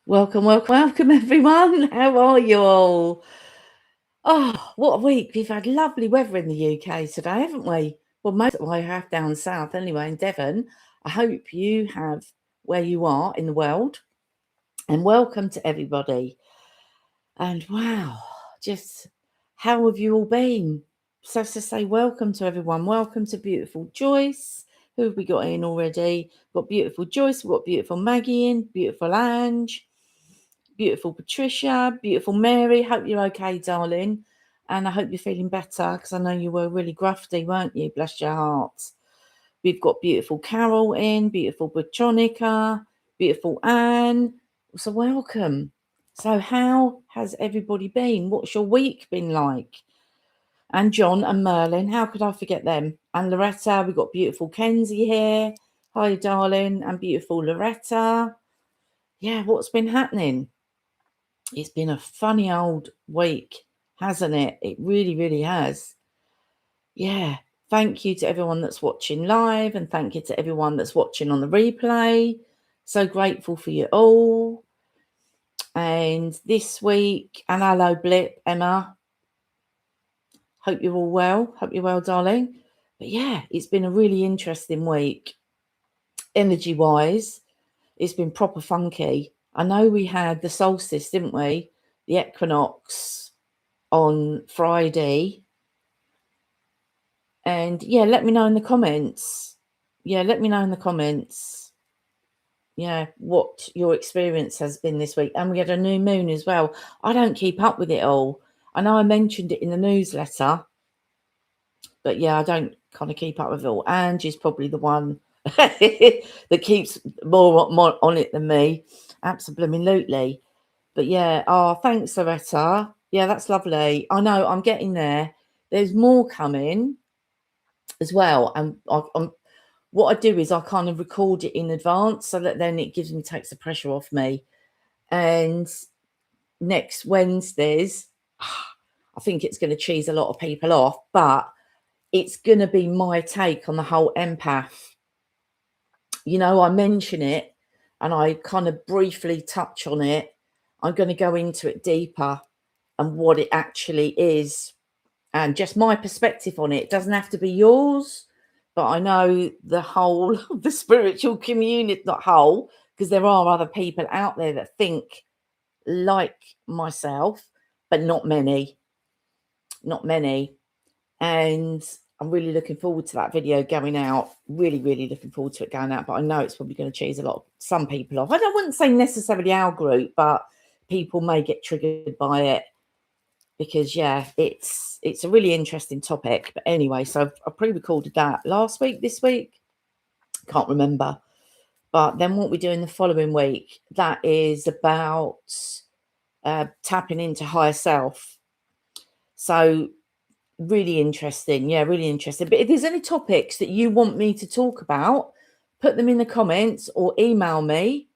Welcome, everyone. How are you all? Oh, what a week. We've had lovely weather in the UK today, haven't we? Well, most of I have down south anyway, in Devon. I hope you have where you are in the world. And welcome to everybody. And wow, just how have you all been? So to say welcome to everyone. Welcome to beautiful Joyce. Who have we got in already? We've got beautiful Joyce, we've got beautiful Maggie in, beautiful Ange. Beautiful Patricia, beautiful Mary. Hope you're okay, darling. And I hope you're feeling better because I know you were really grufty, weren't you? Bless your heart. We've got beautiful Carol in, beautiful Botronica, beautiful Anne. So welcome. So how has everybody been? What's your week been like? And John and Merlin, how could I forget them? And Loretta, we've got beautiful Kenzie here. Hi, darling, and beautiful Loretta. Yeah, what's been happening? It's been a funny old week, hasn't it? It really, really has. Yeah. Thank you to everyone that's watching live, and thank you to everyone that's watching on the replay. So grateful for you all. And this week, and hello, Blip, Emma. Hope you're all well. Hope you're well, darling. But yeah, it's been a really interesting week. Energy wise, it's been proper funky. I know we had the solstice, didn't we? The equinox on Friday. And yeah, let me know in the comments. Yeah, what your experience has been this week. And we had a new moon as well. I don't keep up with it all. I know I mentioned it in the newsletter, but yeah, I don't kind of keep up with it all. Angie's probably the one that keeps more on it than me. Absolutely. But yeah, thanks, Loretta. Yeah, that's lovely. I know I'm getting there. There's more coming as well. And what I do is I kind of record it in advance so that then it takes the pressure off me. And next Wednesdays, I think it's going to cheese a lot of people off, but it's going to be my take on the whole empath. You know, I mention it and I kind of briefly touch on it. I'm going to go into it deeper and what it actually is and just my perspective on it. It doesn't have to be yours, but I know the whole of the spiritual community, not whole, because there are other people out there that think like myself, but not many. And I'm really looking forward to that video going out. Really, really looking forward to it going out. But I know it's probably going to cheese some people off. I wouldn't say necessarily our group, but people may get triggered by it. Because yeah, it's a really interesting topic. But anyway, so I pre-recorded that last week, this week, can't remember. But then what we do in the following week, that is about tapping into higher self. So really interesting. Yeah, really interesting. But if there's any topics that you want me to talk about, put them in the comments or email me,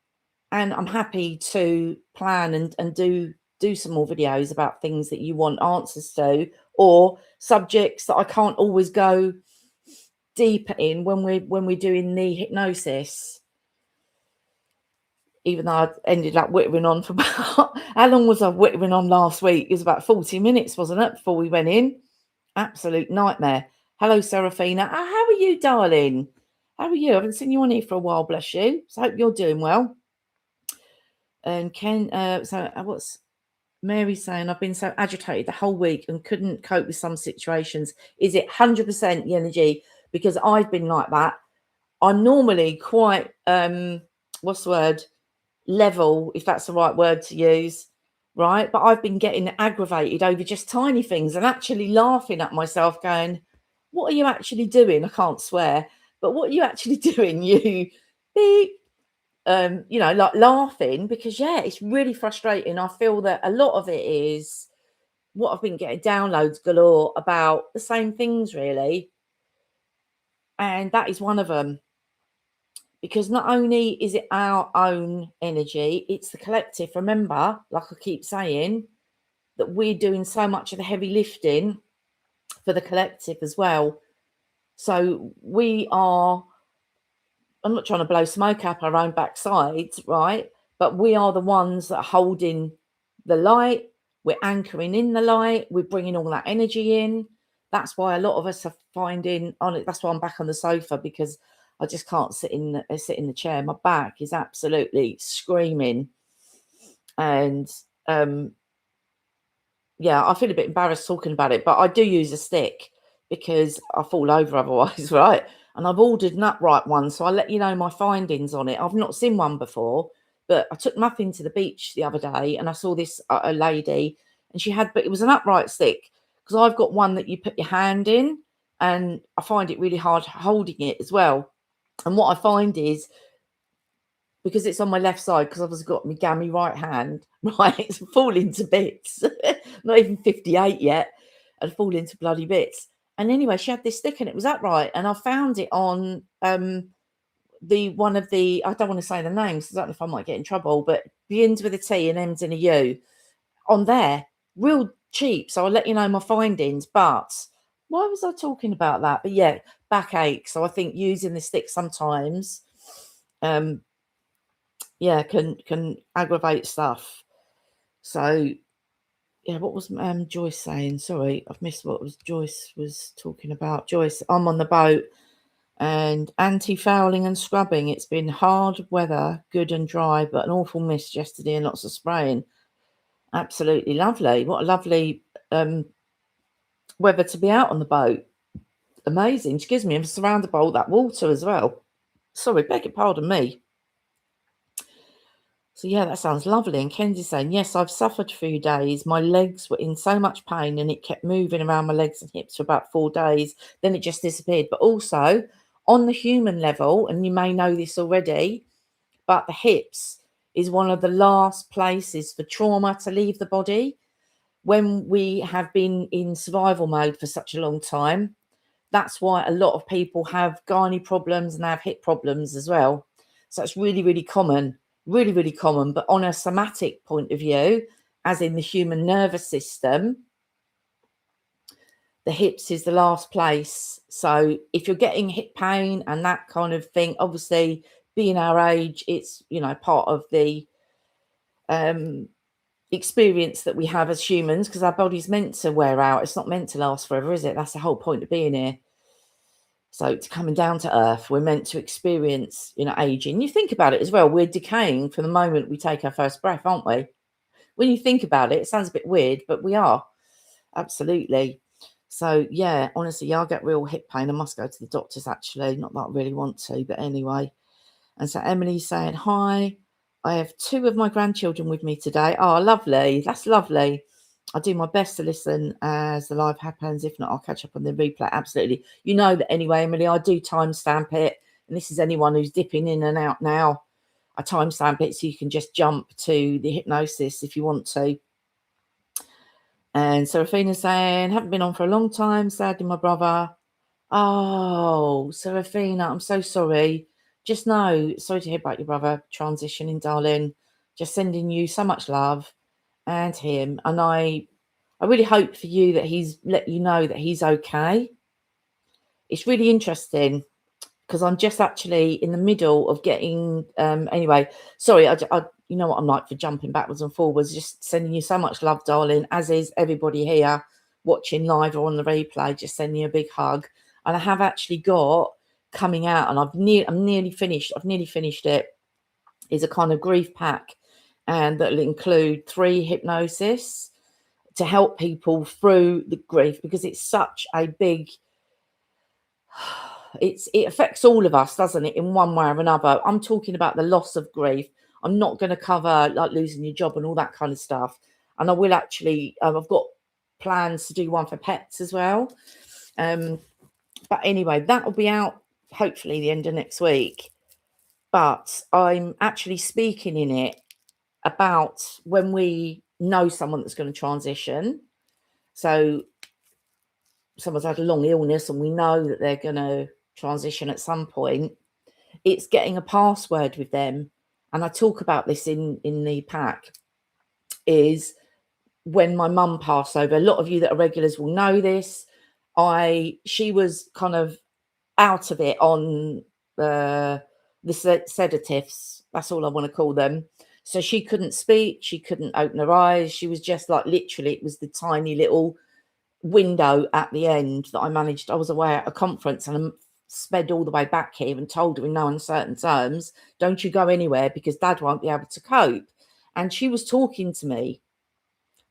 and I'm happy to plan and do some more videos about things that you want answers to, or subjects that I can't always go deeper in when we're doing the hypnosis. Even though I ended up whittering on for about how long was I whittering on last week? It was about 40 minutes, wasn't it, before we went in? Absolute nightmare. Hello, Serafina. How are you, darling? How are you? I haven't seen you on here for a while, bless you. So I hope you're doing well. And what's Mary saying? I've been so agitated the whole week and couldn't cope with some situations. Is it 100% the energy? Because I've been like that. I'm normally quite what's the word? Level, if that's the right word to use, right? But I've been getting aggravated over just tiny things and actually laughing at myself, going, "What are you actually doing?" I can't swear, but what are you actually doing? You beep. You know, like laughing because yeah, it's really frustrating. I feel that a lot of it is what I've been getting downloads galore about the same things really. And that is one of them. Because not only is it our own energy, it's the collective. Remember, like I keep saying, that we're doing so much of the heavy lifting for the collective as well. So we are, I'm not trying to blow smoke up our own backsides, right? but we are the ones that are holding the light. We're anchoring in the light. We're bringing all that energy in. That's why a lot of us are finding on it. That's why I'm back on the sofa, because I just can't sit in the chair. My back is absolutely screaming, and yeah, I feel a bit embarrassed talking about it, but I do use a stick because I fall over otherwise, right? And I've ordered an upright one, so I'll let you know my findings on it. I've not seen one before, but I took Muffin to the beach the other day and I saw this a lady, and she had, but it was an upright stick, because I've got one that you put your hand in, and I find it really hard holding it as well. And what I find is, because it's on my left side, because I've also got my gammy right hand, right, it's falling to bits. Not even 58 yet, and fall into bloody bits. And anyway, she had this stick and it was upright, and I found it on the one of the, I don't want to say the names, I don't know if I might get in trouble, but begins with a T and ends in a U on there, real cheap. So I'll let you know my findings. But why was I talking about that? But yeah, backache. So I think using the stick sometimes yeah, can aggravate stuff. So yeah, what was Joyce saying? Sorry, I've missed what was Joyce was talking about. Joyce, I'm on the boat and anti-fouling and scrubbing. It's been hard weather, good and dry, but an awful mist yesterday and lots of spraying. Absolutely lovely. What a lovely weather to be out on the boat. Amazing. Excuse me, I'm surrounded by all that water as well. Sorry, beg your pardon me. So yeah, that sounds lovely. And Kenzie's saying, yes, I've suffered for a few days. My legs were in so much pain and it kept moving around my legs and hips for about 4 days. Then it just disappeared. But also on the human level, and you may know this already, but the hips is one of the last places for trauma to leave the body. When we have been in survival mode for such a long time, that's why a lot of people have gynae problems and they have hip problems as well. So it's really, really common, really, really common. But on a somatic point of view, as in the human nervous system, the hips is the last place. So if you're getting hip pain and that kind of thing, obviously being our age, it's, you know, part of the experience that we have as humans, because our body's meant to wear out. It's not meant to last forever, is it? That's the whole point of being here. So it's coming down to earth. We're meant to experience, you know, aging. You think about it as well. We're decaying from the moment we take our first breath, aren't we? When you think about it, it sounds a bit weird, but we are. Absolutely. So yeah, honestly, I'll get real hip pain. I must go to the doctors actually. Not that I really want to, but anyway. And so Emily's saying, hi, I have 2 of my grandchildren with me today. Oh, lovely. That's lovely. I'll do my best to listen as the live happens. If not, I'll catch up on the replay. Absolutely. You know that anyway, Emily, I do timestamp it. And this is anyone who's dipping in and out now. I timestamp it so you can just jump to the hypnosis if you want to. And Seraphina's saying, haven't been on for a long time. Sadly, my brother. Oh, Seraphina, I'm so sorry. Just know, sorry to hear about your brother transitioning, darling. Just sending you so much love and him. And I really hope for you that he's let you know that he's okay. It's really interesting because I'm just actually in the middle of getting, anyway, sorry, I you know what I'm like for jumping backwards and forwards, just sending you so much love, darling, as is everybody here watching live or on the replay, just sending you a big hug. And I have actually got coming out, and I'm nearly finished. I've nearly finished it. Is a kind of grief pack, and that'll include 3 hypnosis to help people through the grief, because it's such a big. It affects all of us, doesn't it, in one way or another. I'm talking about the loss of grief. I'm not going to cover like losing your job and all that kind of stuff. And I will actually. I've got plans to do one for pets as well. But anyway, that will be out hopefully the end of next week. But I'm actually speaking in it about when we know someone that's going to transition. So someone's had a long illness and we know that they're going to transition at some point. It's getting a password with them. And I talk about this in the pack, is when my mum passed over. A lot of you that are regulars will know this. She was kind of out of it on the sedatives. That's all I want to call them. So she couldn't speak, she couldn't open her eyes. She was just like, literally, it was the tiny little window at the end that I managed. I was away at a conference and I sped all the way back here and told her in no uncertain terms, don't you go anywhere because Dad won't be able to cope. And she was talking to me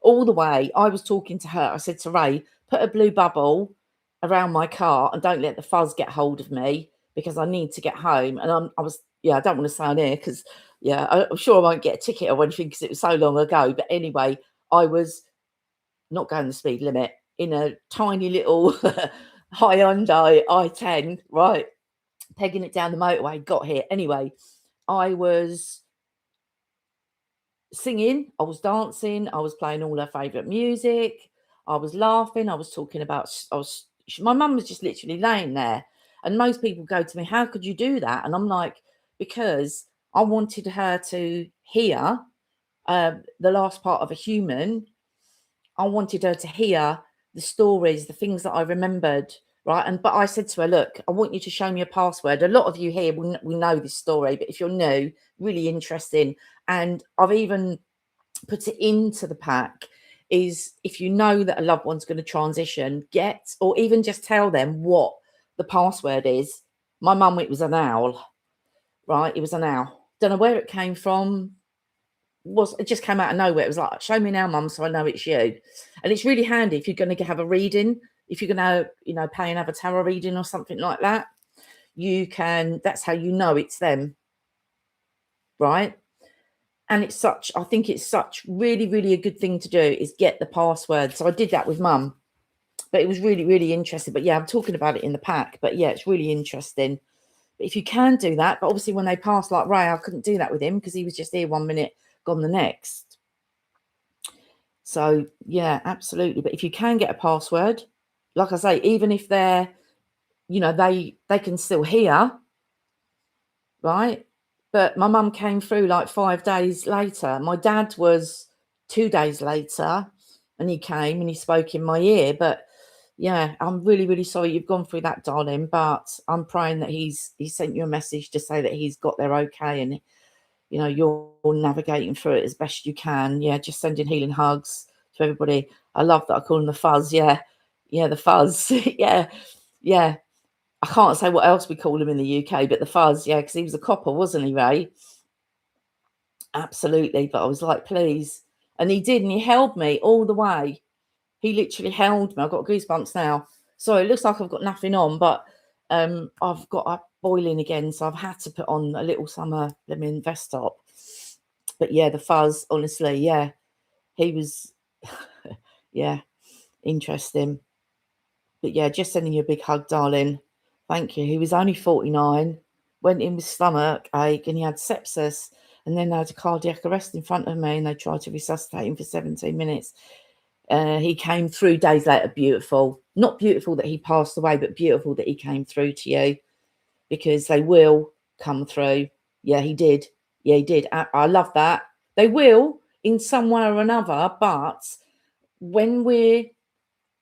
all the way. I was talking to her. I said to Ray, put a blue bubble around my car and don't let the fuzz get hold of me because I need to get home. And I don't want to say on here because, I'm sure I won't get a ticket or anything because it was so long ago. But anyway, I was not going the speed limit in a tiny little Hyundai i10, right? Pegging it down the motorway, got here. Anyway, I was singing, I was dancing, I was playing all her favourite music, I was laughing, I was talking about, my mum was just literally laying there. And most people go to me, how could you do that? And I'm like, because I wanted her to hear the last part of a human. I wanted her to hear the stories, the things that I remembered, right? But I said to her, look, I want you to show me a password. A lot of you here will know this story, but if you're new, really interesting. And I've even put it into the pack, is if you know that a loved one's going to transition, or even just tell them what the password is. My mum, it was an owl, right? It was an owl. Don't know where it came from. It just came out of nowhere. It was like, show me now, mum, so I know it's you. And it's really handy if you're going to have a reading, if you're going to, pay and have a tarot reading or something like that. That's how you know it's them, right? And I think it's such really, really a good thing to do is get the password. So I did that with mum, but it was really, really interesting. But yeah, I'm talking about it in the pack, but yeah, it's really interesting. But if you can do that, but obviously when they pass, like Ray, I couldn't do that with him because he was just here 1 minute, gone the next. So yeah, absolutely. But if you can get a password, like I say, even if they're, they can still hear, right? But my mum came through like 5 days later. My dad was 2 days later, and he came and he spoke in my ear. But yeah, I'm really, really sorry you've gone through that, darling. But I'm praying that he sent you a message to say that he's got there okay, and you're navigating through it as best you can. Yeah, just sending healing hugs to everybody. I love that I call him the fuzz. Yeah, the fuzz. yeah. I can't say what else we call him in the UK, but the fuzz, yeah, because he was a copper, wasn't he, Ray? Absolutely. But I was like, please. And he did, and he held me all the way. He literally held me. I've got goosebumps now. So it looks like I've got nothing on, but I've got a boiling again, so I've had to put on a little summer lemon vest top. But yeah, the fuzz, honestly, yeah, he was, yeah, interesting. But yeah, just sending you a big hug, darling. Thank you. He was only 49, went in with stomach ache, and he had sepsis, and then they had a cardiac arrest in front of me, and they tried to resuscitate him for 17 minutes. He came through days later, beautiful. Not beautiful that he passed away, but beautiful that he came through to you, because they will come through. Yeah, he did. Yeah, he did. I love that. They will in some way or another, but when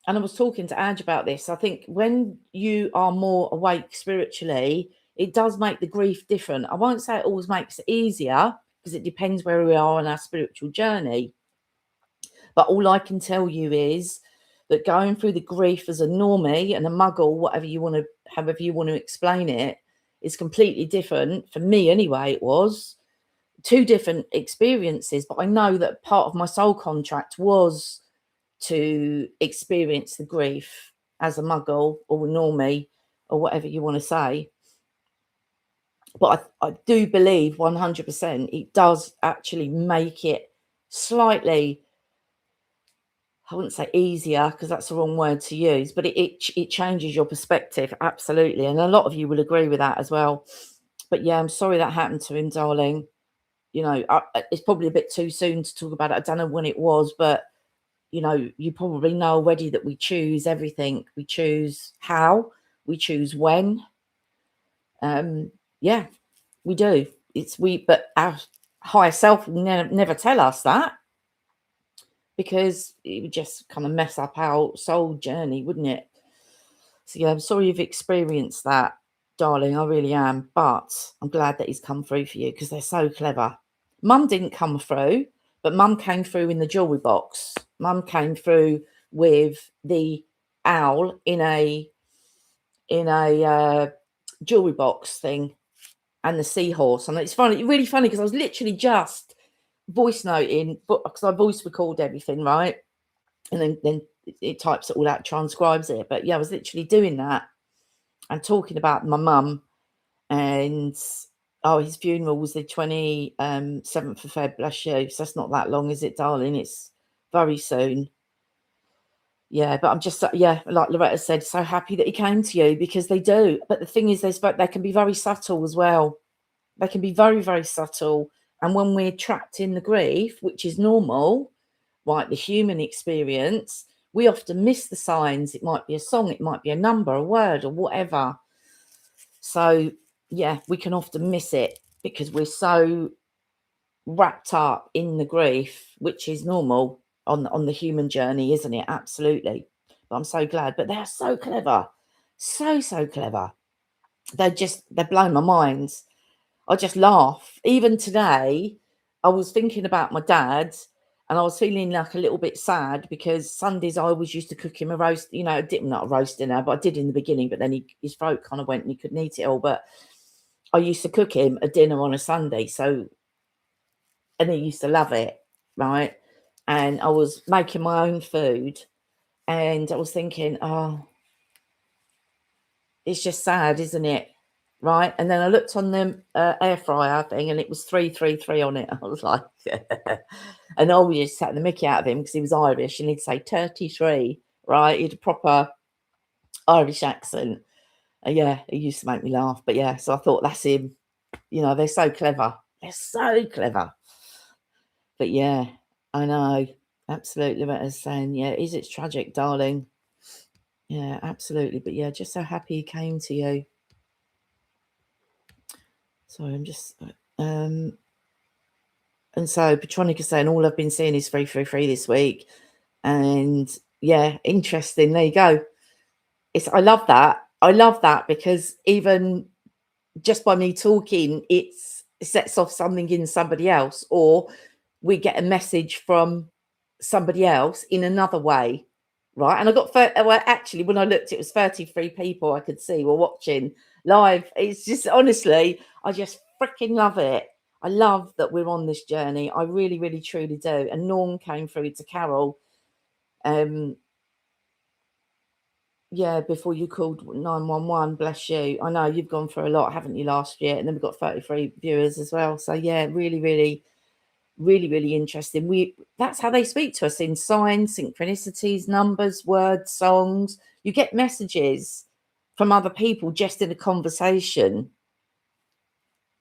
and I was talking to Ange about this, I think when you are more awake spiritually, it does make the grief different. I won't say it always makes it easier because it depends where we are on our spiritual journey. But all I can tell you is that going through the grief as a normie and a muggle, however you want to explain it, is completely different. For me anyway, it was two different experiences. But I know that part of my soul contract was to experience the grief as a muggle or a normie or whatever you want to say. But I do believe 100% it does actually make it slightly, I wouldn't say easier because that's the wrong word to use, but it changes your perspective. Absolutely. And a lot of you will agree with that as well. But yeah, I'm sorry that happened to him, darling. It's probably a bit too soon to talk about it. I don't know when it was, but you probably know already that we choose everything. We choose how, we choose when. Yeah, we do. But our higher self will never tell us that, because it would just kind of mess up our soul journey, wouldn't it? So yeah, I'm sorry you've experienced that, darling. I really am. But I'm glad that he's come through for you because they're so clever. Mum didn't come through, but Mum came through in the jewelry box. Mum came through with the owl in a jewelry box thing, and the seahorse. And it's funny, really funny, because I was literally just voice noting, because I voice record everything, right? And then it types it all out, transcribes it. But yeah, I was literally doing that and talking about my mum. And his funeral was the 27th of Feb, bless you. So that's not that long, is it, darling? It's very soon. Yeah, but I'm just, yeah, like Loretta said, so happy that he came to you, because they do. But the thing is, they can be very subtle as well. They can be very, very subtle. And when we're trapped in the grief, which is normal, right, the human experience, we often miss the signs. It might be a song, it might be a number, a word, or whatever. So, yeah, we can often miss it because we're so wrapped up in the grief, which is normal on the human journey, isn't it? Absolutely. But I'm so glad. But they're so clever. So clever. They blow my mind. I just laugh. Even today, I was thinking about my dad, and I was feeling like a little bit sad, because Sundays I always used to cook him a roast, not a roast dinner, but I did in the beginning, but then his throat kind of went and he couldn't eat it all. But I used to cook him a dinner on a Sunday. And he used to love it, right? And I was making my own food, and I was thinking, oh, it's just sad, isn't it? Right. And then I looked on the air fryer thing, and it was 333 on it. I was like, and I always just sat the mickey out of him because he was Irish, and he'd say 33, right? He had a proper Irish accent. Yeah, he used to make me laugh. But yeah, so I thought, that's him. They're so clever. They're so clever. But yeah, I know. Absolutely. What I was saying, yeah, it's tragic, darling. Yeah, absolutely. But yeah, just so happy he came to you. Sorry, I'm just and so Petronica saying all I've been seeing is 333 this week. And yeah, interesting. There you go. I love that. I love that, because even just by me talking, it sets off something in somebody else, or we get a message from somebody else in another way, right? And I got, well, actually, when I looked, it was 33 people I could see were watching live. It's just, honestly, I just freaking love it. I love that we're on this journey. I really, really, truly do. And Norm came through to Carol. Yeah, before you called 911, bless you. I know you've gone through a lot, haven't you, last year? And then we've got 33 viewers as well. So yeah, really, really, really, really interesting. That's how they speak to us, in signs, synchronicities, numbers, words, songs. You get messages from other people just in a conversation,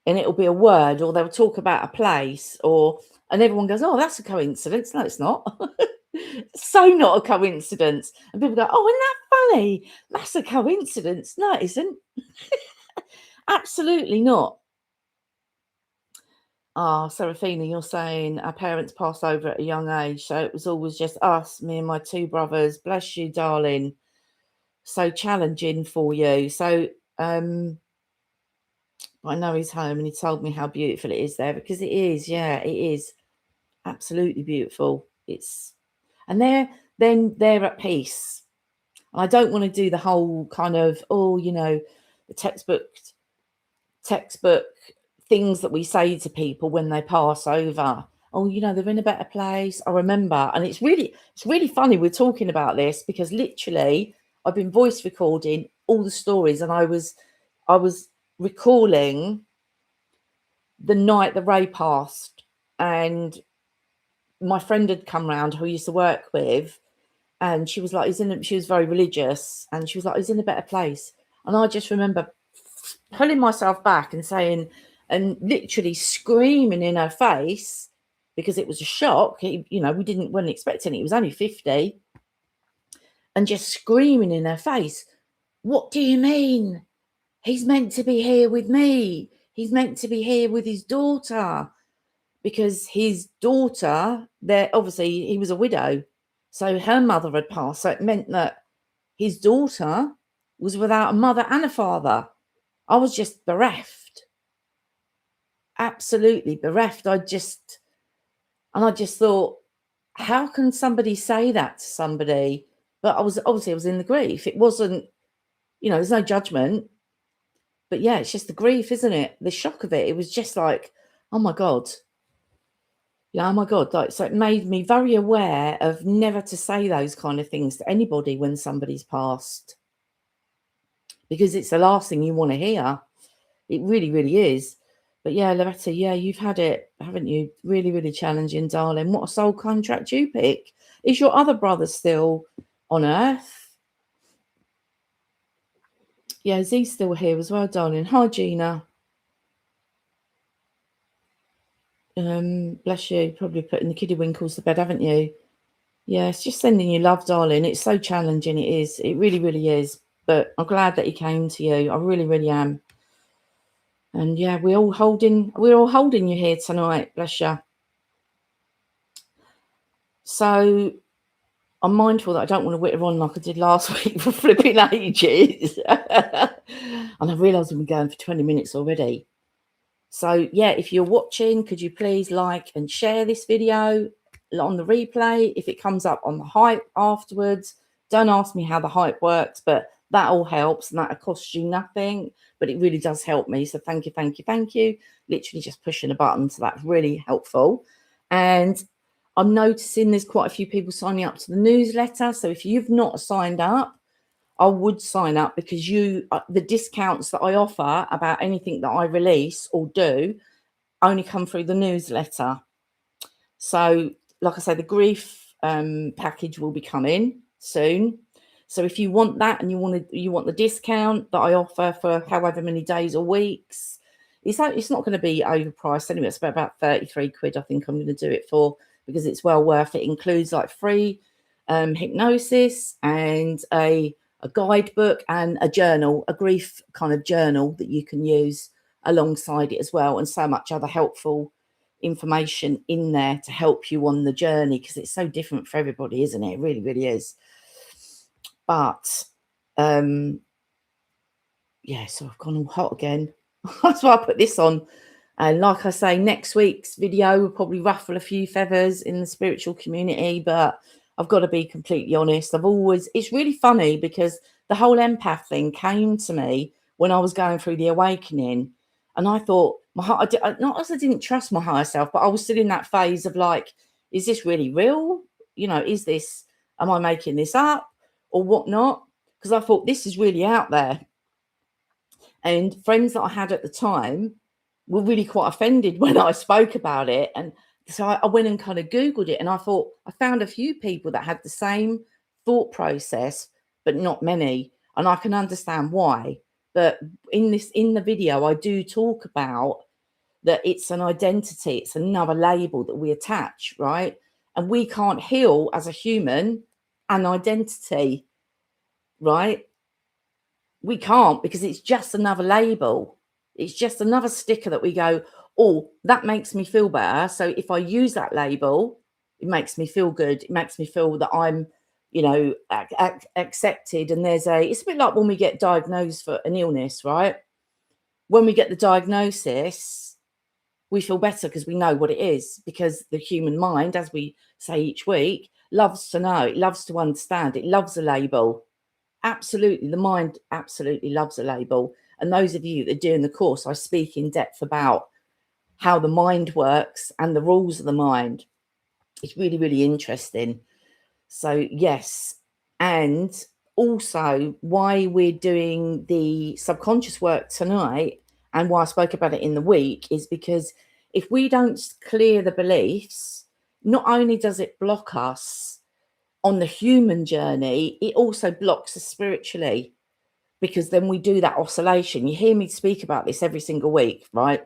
and it'll be a word, or they'll talk about a place, and everyone goes, oh, that's a coincidence. No, it's not. So not a coincidence. And people go, oh, isn't that funny? That's a coincidence. No, it isn't. Absolutely not. Serafina, you're saying our parents passed over at a young age, so it was always just us, me and my two brothers. Bless you, darling. So challenging for you. So I know he's home, and he told me how beautiful it is there, because it is. Yeah, it is absolutely beautiful. And they're at peace. I don't want to do the whole kind of, the textbook things that we say to people when they pass over. Oh, they're in a better place. I remember, and it's really funny we're talking about this, because literally I've been voice recording all the stories, and I was recalling the night that Ray passed, and my friend had come round who I used to work with, and she was like, she was very religious, and she was like, he's in a better place. And I just remember pulling myself back and saying, and literally screaming in her face, because it was a shock. We weren't expecting it. He was only 50. And just screaming in her face, what do you mean? He's meant to be here with me. He's meant to be here with his daughter. Because his daughter, obviously he was a widow. So her mother had passed. So it meant that his daughter was without a mother and a father. I was just bereft. absolutely bereft. I just thought, how can somebody say that to somebody? But I was in the grief. It wasn't, there's no judgment. But yeah, it's just the grief, isn't it? The shock of it. It was just like, oh my God. Yeah, oh my God. Like, so it made me very aware of never to say those kind of things to anybody when somebody's passed, because it's the last thing you want to hear. It really, really is. But yeah, Loretta, yeah, you've had it, haven't you? Really, really challenging, darling. What a soul contract you pick. Is your other brother still on Earth? Yeah, Z's still here as well, darling. Hi, Gina. Bless you. Probably putting the kiddie winkles to bed, haven't you? Yeah, it's just sending you love, darling. It's so challenging. It is. It really, really is. But I'm glad that he came to you. I really, really am. And yeah, we're all holding you here tonight. Bless you. So I'm mindful that I don't want to witter on like I did last week for flipping ages. And I realise we've been going for 20 minutes already. So yeah, if you're watching, could you please like and share this video on the replay? If it comes up on the hype afterwards, don't ask me how the hype works, but that all helps, and that costs you nothing, but it really does help me. So thank you, thank you, thank you. Literally just pushing a button, so that's really helpful. And I'm noticing there's quite a few people signing up to the newsletter. So if you've not signed up, I would sign up, because the discounts that I offer about anything that I release or do only come through the newsletter. So like I say, the grief package will be coming soon. So if you want that and you want the discount that I offer for however many days or weeks, it's not going to be overpriced anyway. It's about 33 quid. I think I'm going to do it for, because it's well worth it. It includes like free hypnosis and a guidebook and a journal, a grief kind of journal that you can use alongside it as well, and so much other helpful information in there to help you on the journey, because it's so different for everybody, isn't it? It really, really is. But yeah, so I've gone all hot again. That's why I put this on. And like I say, next week's video will probably ruffle a few feathers in the spiritual community, but I've got to be completely honest. It's really funny, because the whole empath thing came to me when I was going through the awakening. And I thought, my heart, not as I didn't trust my higher self, but I was still in that phase of like, is this really real? Am I making this up or whatnot? Because I thought, this is really out there. And friends that I had at the time were really quite offended when I spoke about it. And so I went and kind of Googled it, and I found a few people that had the same thought process, but not many. And I can understand why. But in the video, I do talk about that it's an identity, it's another label that we attach, right? And we can't heal as a human an identity, right? We can't, because it's just another label. It's just another sticker that we go, oh, that makes me feel better. So if I use that label, it makes me feel good. It makes me feel that I'm, accepted. And it's a bit like when we get diagnosed for an illness, right? When we get the diagnosis, we feel better because we know what it is, because the human mind, as we say each week, loves to know. It loves to understand. It loves a label. Absolutely. The mind absolutely loves a label. And those of you that are doing the course, I speak in depth about how the mind works and the rules of the mind. It's really, really interesting. So, yes. And also why we're doing the subconscious work tonight, and why I spoke about it in the week, is because if we don't clear the beliefs, not only does it block us on the human journey, it also blocks us spiritually, because then we do that oscillation. You hear me speak about this every single week, right?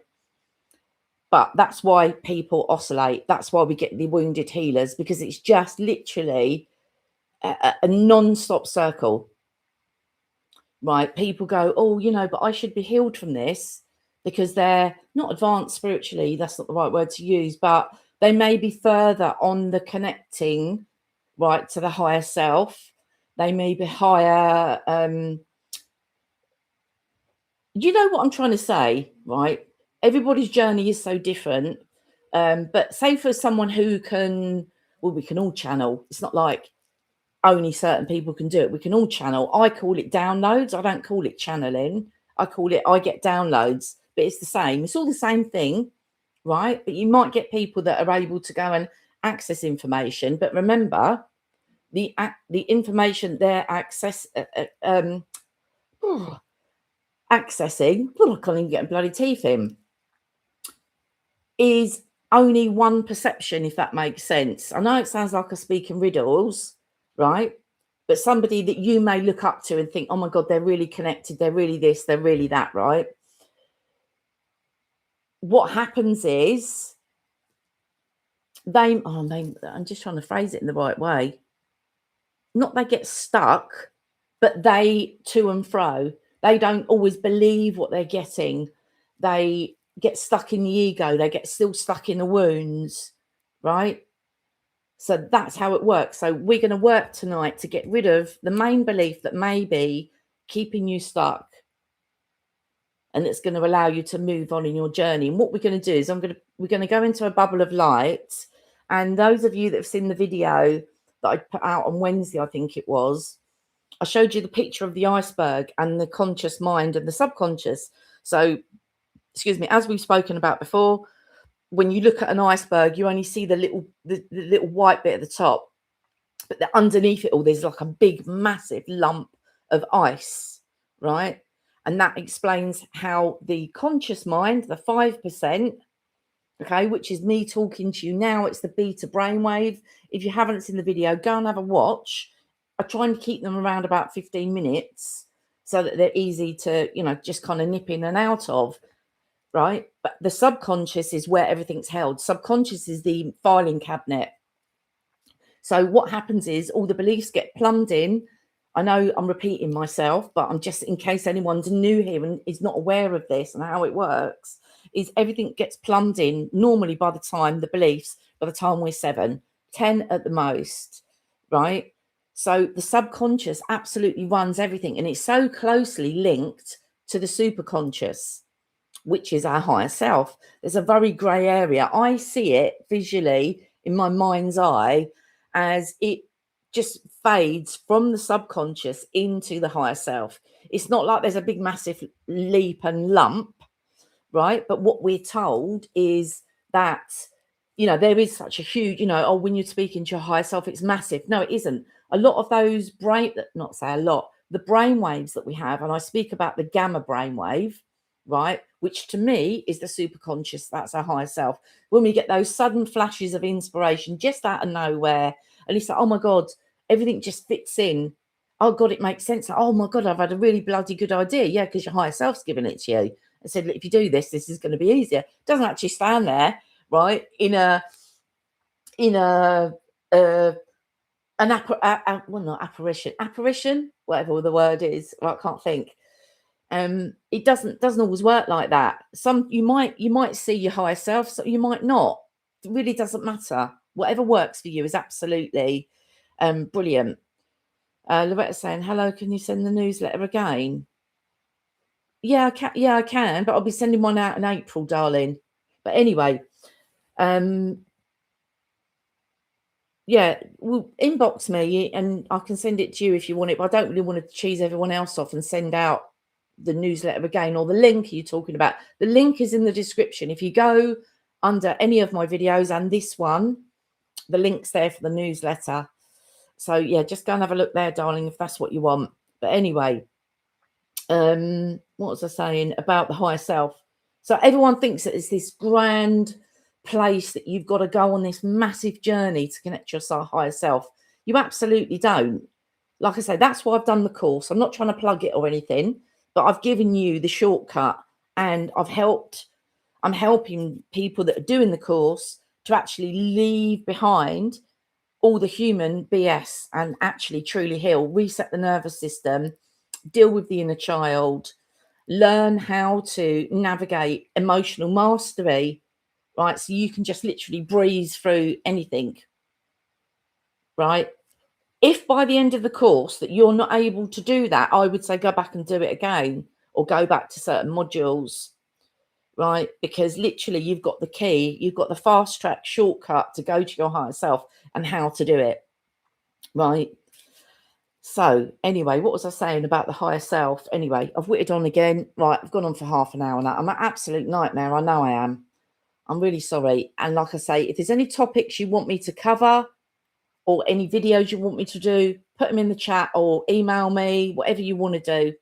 But that's why people oscillate. That's why we get the wounded healers, because it's just literally a non-stop circle, right? People go, oh, but I should be healed from this, because they're not advanced spiritually. That's not the right word to use, but they may be further on the connecting, right, to the higher self. They may be higher. You know what I'm trying to say, right? everybody's journey is so different. But say for someone who can, well, we can all channel. It's not like only certain people can do it. We can all channel. I call it downloads. I don't call it channeling. I call it, I get downloads, but it's the same. It's all the same thing, right? But you might get people that are able to go and access information. But remember, the information they're accessing, I can't even get bloody teeth in, is only one perception, if that makes sense. I know it sounds like I speak in riddles, right? But somebody that you may look up to and think, oh my God, they're really connected, they're really this, they're really that, right? What happens is I'm just trying to phrase it in the right way. Not they get stuck, but they to and fro. They don't always believe what they're getting. They get stuck in the ego. They get still stuck in the wounds, right? So that's how it works. So we're going to work tonight to get rid of the main belief that may be keeping you stuck, and it's going to allow you to move on in your journey. And what we're going to do is we're going to go into a bubble of light. And those of you that have seen the video that I put out on Wednesday, I think it was, I showed you the picture of the iceberg and the conscious mind and the subconscious. So, excuse me, as we've spoken about before, when you look at an iceberg, you only see the little white bit at the top, but underneath it all, there's like a big, massive lump of ice, right? And that explains how the conscious mind, the 5%, okay, which is me talking to you now, it's the beta brainwave. If you haven't seen the video, go and have a watch. I try and keep them around about 15 minutes so that they're easy to, just kind of nip in and out of, right? But the subconscious is where everything's held. Subconscious is the filing cabinet. So what happens is all the beliefs get plumbed in. I know I'm repeating myself, but I'm just, in case anyone's new here and is not aware of this and how it works, is everything gets plumbed in normally by the time we're 7, 10 at the most, right? So the subconscious absolutely runs everything, and it's so closely linked to the superconscious, which is our higher self. There's a very grey area. I see it visually in my mind's eye as it just fades from the subconscious into the higher self. It's not like there's a big massive leap and lump, right? But what we're told is that, there is such a huge, when you're speaking to your higher self, it's massive. No, it isn't. A lot of those the brain waves that we have, and I speak about the gamma brainwave, right, which to me is the superconscious. That's our higher self. When we get those sudden flashes of inspiration just out of nowhere, and it's like, oh my God, everything just fits in. Oh God, it makes sense. Oh my God, I've had a really bloody good idea. Yeah, because your higher self's giving it to you. I said, if you do this, this is going to be easier. It doesn't actually stand there, right? Not apparition, whatever the word is. Well, I can't think. It doesn't always work like that. You might see your higher self, so you might not. It really doesn't matter. Whatever works for you is absolutely brilliant. Loretta's saying, hello, can you send the newsletter again? Yeah, I can, but I'll be sending one out in April, darling. But anyway, yeah, well, inbox me and I can send it to you if you want it, but I don't really want to cheese everyone else off and send out the newsletter again, or the link you're talking about. The link is in the description. If you go under any of my videos and this one, the link's there for the newsletter. So yeah, just go and have a look there, darling, if that's what you want. But anyway, what was I saying about the higher self? So everyone thinks that it's this grand place that you've got to go on this massive journey to connect your higher self. You absolutely don't. Like I say, that's why I've done the course. I'm not trying to plug it or anything, but I've given you the shortcut, and I'm helping people that are doing the course to actually leave behind all the human BS and actually truly heal, reset the nervous system, deal with the inner child, learn how to navigate emotional mastery, right? So you can just literally breeze through anything, right? If by the end of the course that you're not able to do that, I would say go back and do it again, or go back to certain modules, right? Because literally you've got the key, you've got the fast track shortcut to go to your higher self and how to do it, right? So anyway, what was I saying about the higher self? Anyway, I've whittled on again. Right, I've gone on for half an hour now. I'm an absolute nightmare. I know I am. I'm really sorry. And like I say, if there's any topics you want me to cover or any videos you want me to do, put them in the chat or email me, whatever you want to do.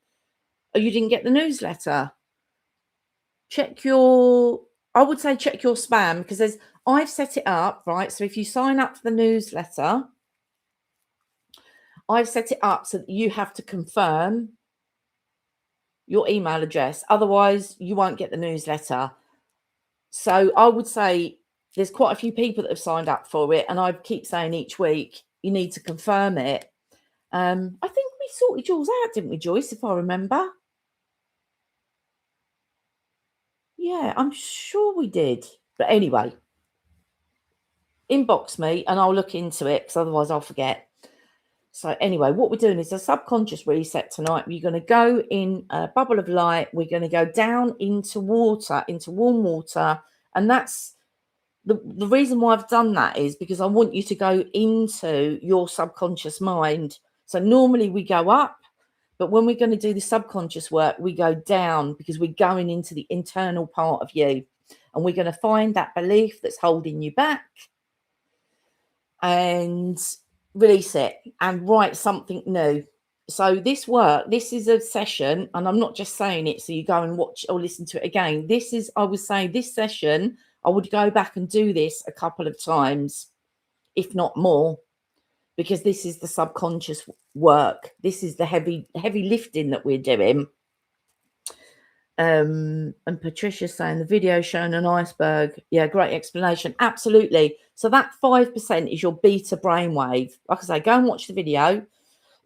Oh, you didn't get the newsletter? Check your, I would say check your spam, because I've set it up, right? So if you sign up for the newsletter, I've set it up so that you have to confirm your email address. Otherwise, you won't get the newsletter. So I would say there's quite a few people that have signed up for it. And I keep saying each week, you need to confirm it. I think we sorted yours out, didn't we, Joyce, if I remember? Yeah, I'm sure we did. But anyway, inbox me and I'll look into it, because otherwise I'll forget. So anyway, what we're doing is a subconscious reset tonight. We're going to go in a bubble of light. We're going to go down into water, into warm water. And that's the reason why I've done that, is because I want you to go into your subconscious mind. So normally we go up, but when we're going to do the subconscious work, we go down, because we're going into the internal part of you. And we're going to find that belief that's holding you back and release it and write something new. So this is a session, and I'm not just saying it so you go and watch or listen to it again. I would say this session, I would go back and do this a couple of times, if not more, because this is the subconscious work. This is the heavy lifting that we're doing. And Patricia's saying the video showing an iceberg. Yeah, great explanation. Absolutely. So that 5% is your beta brainwave. Like I say, go and watch the video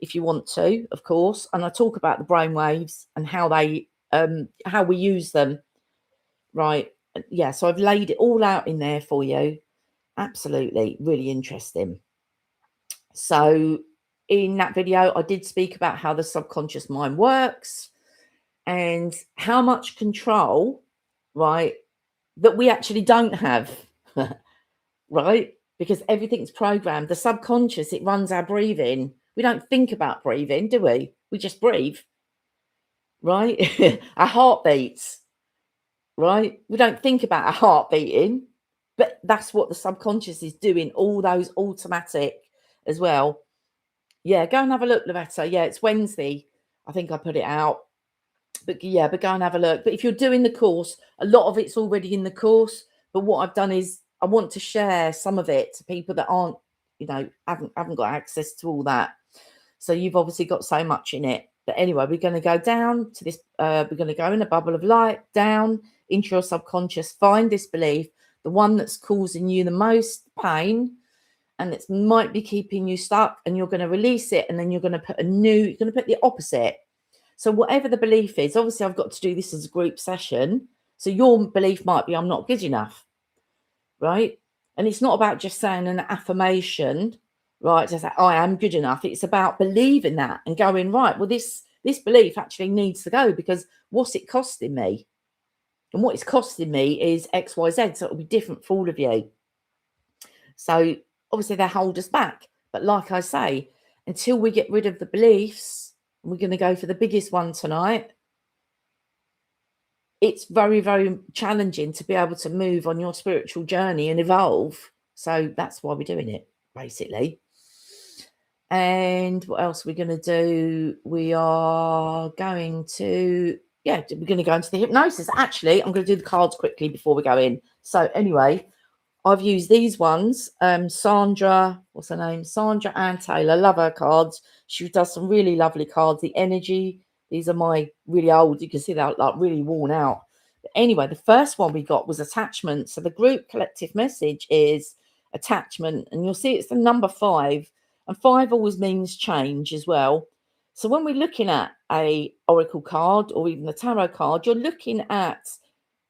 if you want to, of course. And I talk about the brainwaves and how how we use them. Right. Yeah. So I've laid it all out in there for you. Absolutely. Really interesting. So in that video, I did speak about how the subconscious mind works and how much control, right, that we actually don't have, right? Because everything's programmed. The subconscious, it runs our breathing. We don't think about breathing, do we? We just breathe, right? Our heartbeats, right? We don't think about our heart beating, but that's what the subconscious is doing, all those automatic as well. Yeah, go and have a look, Loretta. Yeah, it's Wednesday. I think I put it out. But yeah, go and have a look. But if you're doing the course, a lot of it's already in the course. But what I've done is I want to share some of it to people that aren't, haven't got access to all that. So you've obviously got so much in it. But anyway, we're going to go down to this. We're going to go in a bubble of light, down into your subconscious, find this belief, the one that's causing you the most pain and that might be keeping you stuck, and you're going to release it. And then you're going to put you're going to put the opposite. So whatever the belief is, obviously I've got to do this as a group session. So your belief might be, I'm not good enough, right? And it's not about just saying an affirmation, right? Just like, I am good enough. It's about believing that and going, right, well, this belief actually needs to go, because what's it costing me? And what it's costing me is X, Y, Z. So it'll be different for all of you. So obviously they hold us back. But like I say, until we get rid of the beliefs, we're going to go for the biggest one tonight. It's very, very challenging to be able to move on your spiritual journey and evolve. So that's why we're doing it, basically. And what else are we going to do? We are going to, we're going to go into the hypnosis. Actually, I'm going to do the cards quickly before we go in. So anyway, I've used these ones. Sandra, what's her name? Sandra Ann Taylor. Love her cards. She does some really lovely cards. The energy. These are my really old. You can see they're like really worn out. But anyway, the first one we got was attachment. So the group collective message is attachment. And you'll see it's the number 5. And 5 always means change as well. So when we're looking at a oracle card or even a tarot card, you're looking at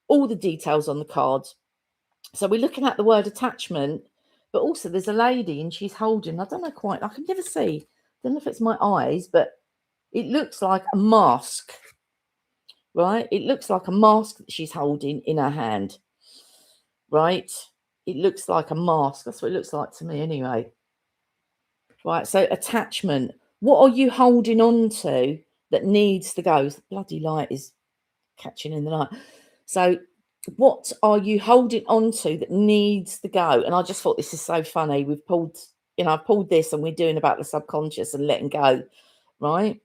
all the details on the card. So we're looking at the word attachment, but also there's a lady and she's holding, I don't know quite, I can never see, I don't know if it's my eyes, but it looks like a mask, right? It looks like a mask that she's holding in her hand, right? It looks like a mask. That's what it looks like to me anyway. Right, so attachment. What are you holding on to that needs to go? The bloody light is catching in the light. So what are you holding on to that needs to go? And I just thought this is so funny. We've pulled, I've pulled this and we're doing about the subconscious and letting go, right?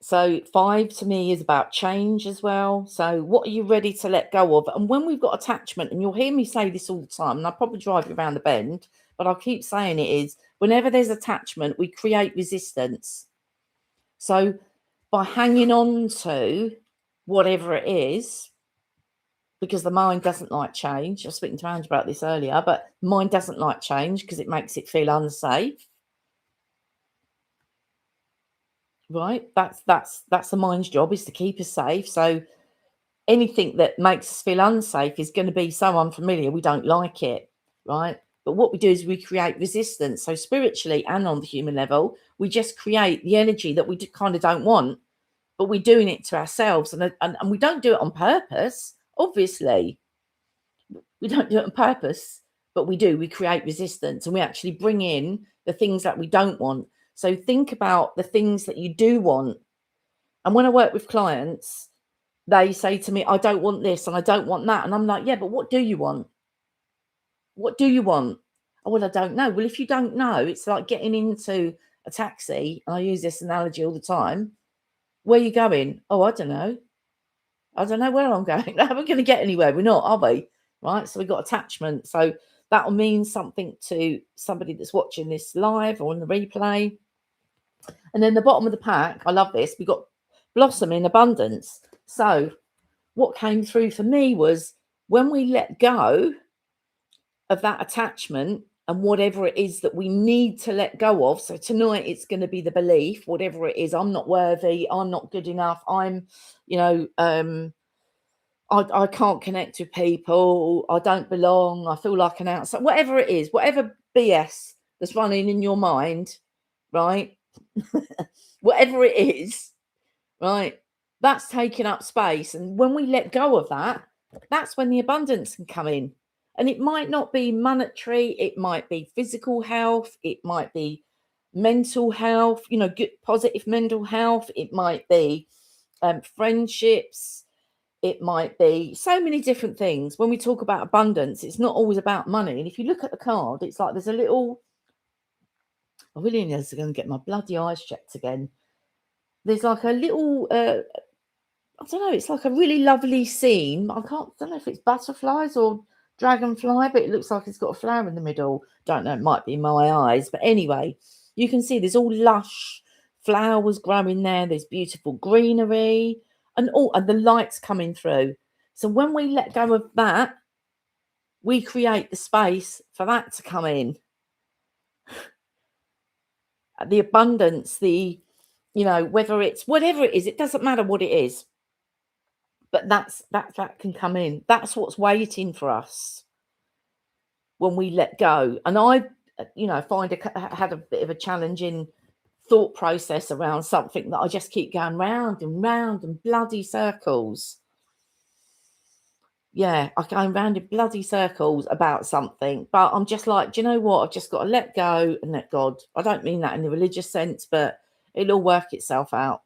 So 5 to me is about change as well. So what are you ready to let go of? And when we've got attachment, and you'll hear me say this all the time, and I'll probably drive you around the bend, but I'll keep saying it, is whenever there's attachment, we create resistance. So by hanging on to whatever it is, because the mind doesn't like change. I was speaking to Andrew about this earlier, but mind doesn't like change because it makes it feel unsafe. Right? That's the mind's job, is to keep us safe. So anything that makes us feel unsafe is going to be so unfamiliar, we don't like it, right? But what we do is we create resistance. So spiritually and on the human level, we just create the energy that we kind of don't want, but we're doing it to ourselves. And we don't do it on purpose, obviously. We don't do it on purpose, but we do. We create resistance and we actually bring in the things that we don't want. So think about the things that you do want. And when I work with clients, they say to me, I don't want this and I don't want that. And I'm like, yeah, but what do you want? What do you want? Oh, well, I don't know. Well, if you don't know, it's like getting into a taxi. And I use this analogy all the time. Where are you going? Oh, I don't know. I don't know where I'm going. How are we going to get anywhere? We're not, are we? Right. So we've got attachment. So that will mean something to somebody that's watching this live or on the replay. And then the bottom of the pack, I love this. We've got blossom in abundance. So what came through for me was when we let go of that attachment and whatever it is that we need to let go of. So tonight it's going to be the belief, whatever it is, I'm not worthy, I'm not good enough, I'm, I can't connect with people, I don't belong, I feel like an outside, whatever it is, whatever BS that's running in your mind, right? Whatever it is, right? That's taking up space. And when we let go of that, that's when the abundance can come in. And it might not be monetary, it might be physical health, it might be mental health, good, positive mental health, it might be friendships, it might be so many different things. When we talk about abundance, it's not always about money. And if you look at the card, it's like there's a little, I really need to go and get my bloody eyes checked again. There's like a little, I don't know, it's like a really lovely scene. I don't know if it's butterflies or dragonfly, but it looks like it's got a flower in the middle. Don't know, it might be my eyes. But anyway, you can see there's all lush flowers growing there. There's beautiful greenery and the lights coming through. So when we let go of that, we create the space for that to come in. The abundance, whether it's whatever it is, it doesn't matter what it is. But that can come in. That's what's waiting for us when we let go. And I, had a bit of a challenging thought process around something that I just keep going round and round and bloody circles. Yeah, I go round in bloody circles about something, but I'm just like, do you know what? I've just got to let go and let God. I don't mean that in the religious sense, but it'll all work itself out.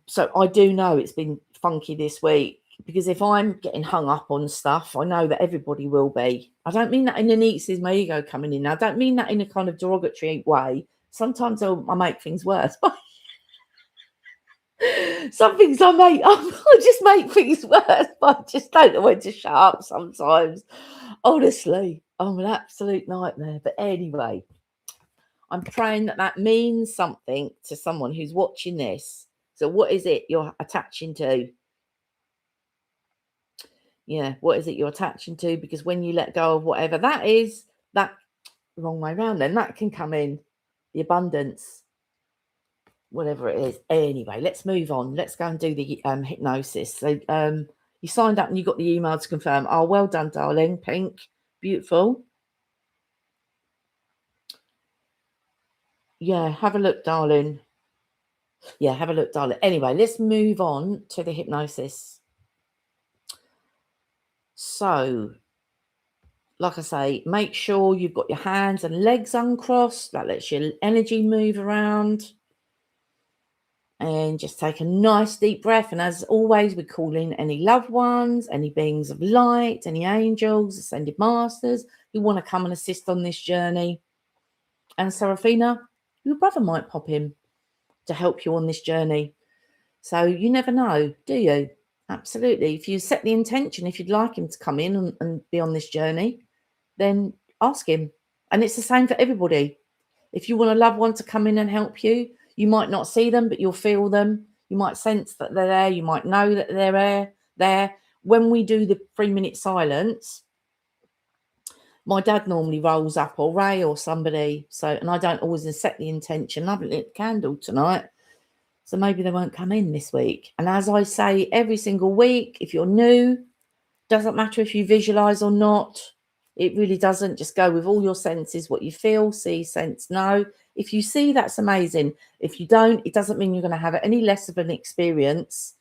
So I do know it's been funky this week, because if I'm getting hung up on stuff, I know that everybody will be. I don't mean that in an is my ego coming in. I don't mean that in a kind of derogatory way. Sometimes I make things worse. Some things I just make things worse, but I just don't know when to shut up sometimes. Honestly, I'm an absolute nightmare. But anyway, I'm praying that means something to someone who's watching this. So what is it you're attaching to? Yeah, what is it you're attaching to? Because when you let go of whatever that is, that wrong way around, then that can come in, the abundance, whatever it is. Anyway, let's move on. Let's go and do the hypnosis. So you signed up and you got the email to confirm. Oh, well done, darling. Pink, beautiful. Yeah, have a look, darling. Yeah, have a look, darling. Anyway, let's move on to the hypnosis. So, like I say, make sure you've got your hands and legs uncrossed. That lets your energy move around. And just take a nice deep breath. And as always, we call in any loved ones, any beings of light, any angels, ascended masters who want to come and assist on this journey. And Serafina, your brother might pop in to help you on this journey. So you never know, do you? Absolutely. If you set the intention, if you'd like him to come in and be on this journey, then ask him. And it's the same for everybody. If you want a loved one to come in and help you, you might not see them, but you'll feel them. You might sense that they're there. You might know that they're there. When we do the 3-minute silence, my dad normally rolls up, or Ray or somebody. So, and I don't always set the intention. I haven't lit the candle tonight, so maybe they won't come in this week. And as I say every single week, if you're new, doesn't matter if you visualize or not. It really doesn't. Just go with all your senses, what you feel, see, sense, know. If you see, that's amazing. If you don't, it doesn't mean you're going to have any less of an experience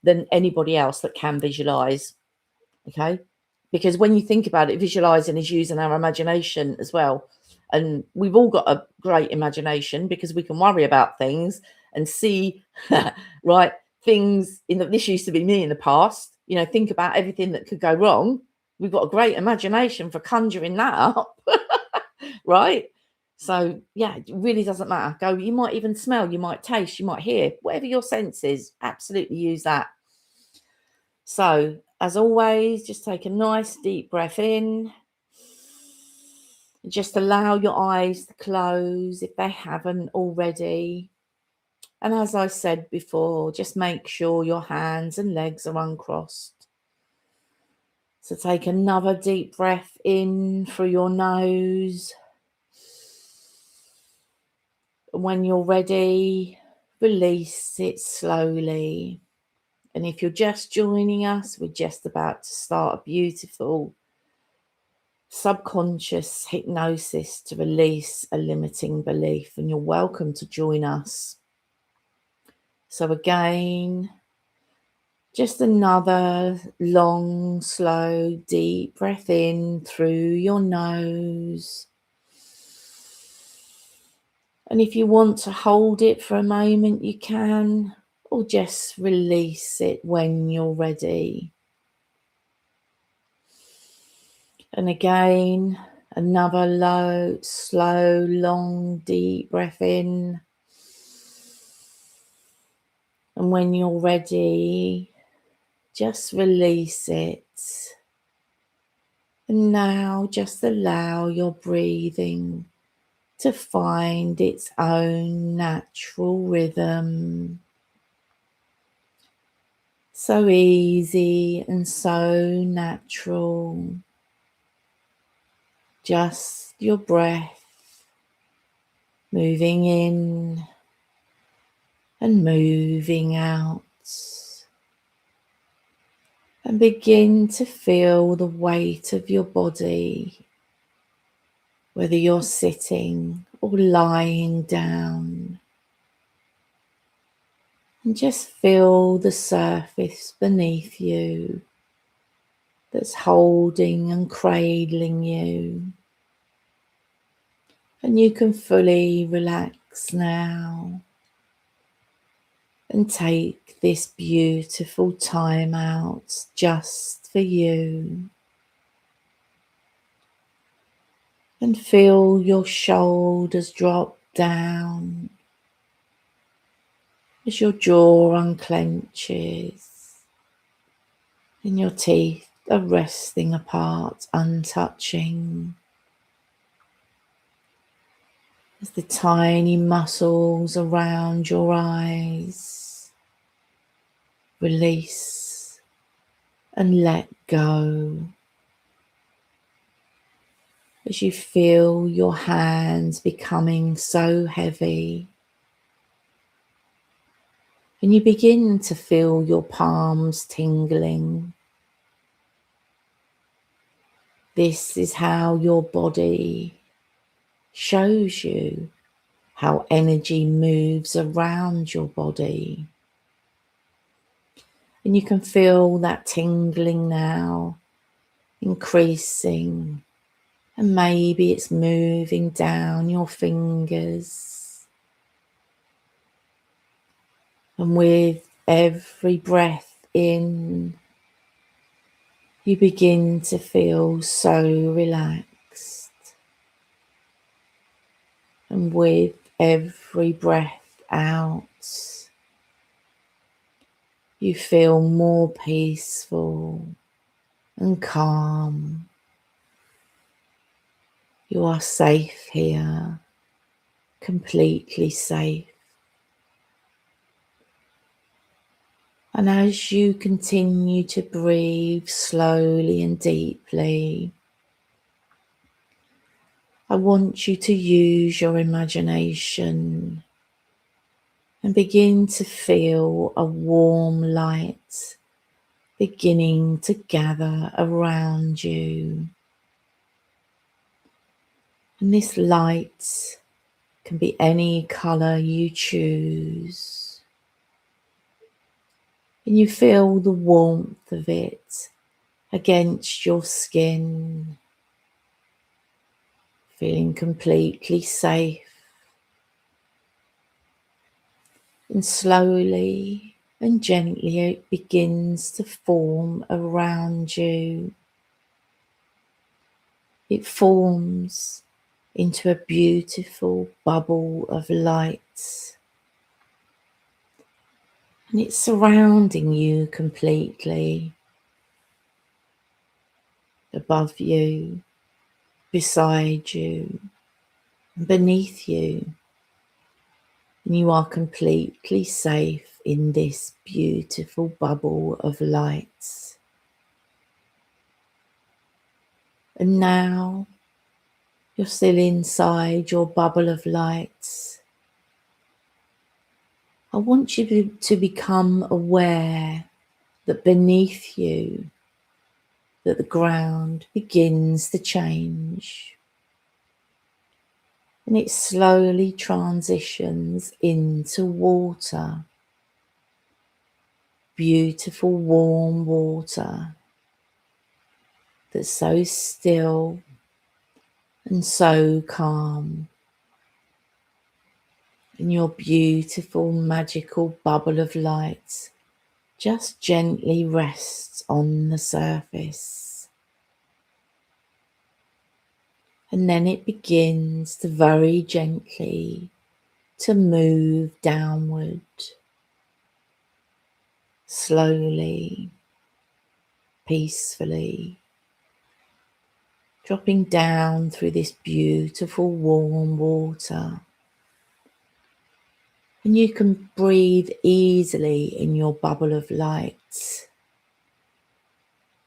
than anybody else that can visualize. Okay? Because when you think about it, visualizing is using our imagination as well. And we've all got a great imagination because we can worry about things and see, right, things this used to be me in the past, think about everything that could go wrong. We've got a great imagination for conjuring that up, right? So yeah, it really doesn't matter. You might even smell, you might taste, you might hear, whatever your sense is, absolutely use that. So as always, just take a nice deep breath in. Just allow your eyes to close if they haven't already. And as I said before, just make sure your hands and legs are uncrossed. So take another deep breath in through your nose. And when you're ready, release it slowly. And if you're just joining us, we're just about to start a beautiful subconscious hypnosis to release a limiting belief. And you're welcome to join us. So again, just another long, slow, deep breath in through your nose. And if you want to hold it for a moment, you can, or just release it when you're ready. And again, another low, slow, long, deep breath in. And when you're ready, just release it. And now just allow your breathing to find its own natural rhythm. So easy and so natural. Just your breath moving in and moving out. And begin to feel the weight of your body, whether you're sitting or lying down. And just feel the surface beneath you that's holding and cradling you. And you can fully relax now and take this beautiful time out just for you. And feel your shoulders drop down as your jaw unclenches and your teeth are resting apart, untouching. As the tiny muscles around your eyes release and let go. As you feel your hands becoming so heavy, and you begin to feel your palms tingling. This is how your body shows you how energy moves around your body. And you can feel that tingling now, increasing. And maybe it's moving down your fingers. And with every breath in, you begin to feel so relaxed. And with every breath out, you feel more peaceful and calm. You are safe here, completely safe. And as you continue to breathe slowly and deeply, I want you to use your imagination and begin to feel a warm light beginning to gather around you. And this light can be any colour you choose. And you feel the warmth of it against your skin, feeling completely safe. And slowly and gently it begins to form around you. It forms into a beautiful bubble of light. And it's surrounding you completely. Above you, beside you, and beneath you. And you are completely safe in this beautiful bubble of light. And now you're still inside your bubble of light. I want you to become aware that beneath you, that the ground begins to change. And it slowly transitions into water. Beautiful warm water that's so still and so calm. And your beautiful magical bubble of light just gently rests on the surface. And then it begins to very gently to move downward, slowly, peacefully, dropping down through this beautiful warm water. And you can breathe easily in your bubble of light.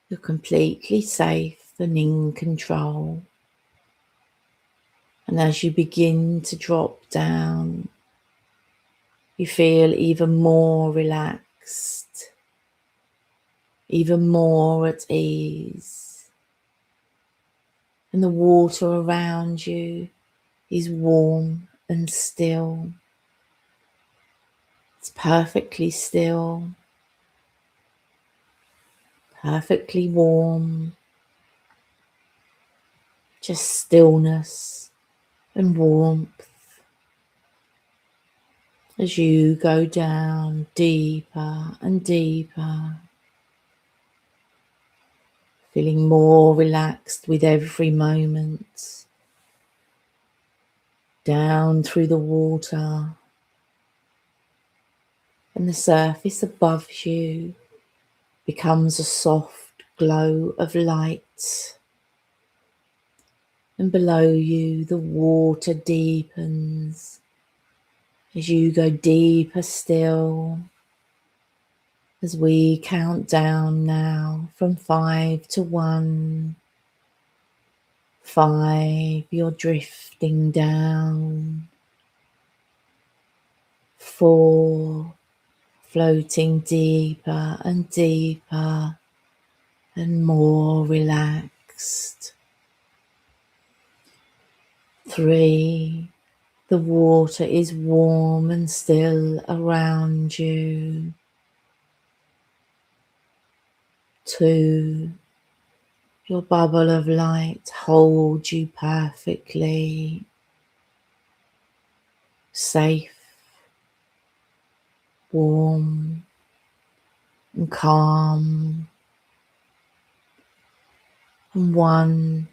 You're completely safe and in control. And as you begin to drop down, you feel even more relaxed, even more at ease. And the water around you is warm and still. It's perfectly still, perfectly warm, just stillness and warmth as you go down deeper and deeper, feeling more relaxed with every moment. Down through the water, and the surface above you becomes a soft glow of light. And below you, the water deepens as you go deeper still. As we count down now from 5 to 1. 5, you're drifting down. 4, floating deeper and deeper and more relaxed. 3, The water is warm and still around you. 2, your bubble of light holds you perfectly, safe, warm and calm. And 1,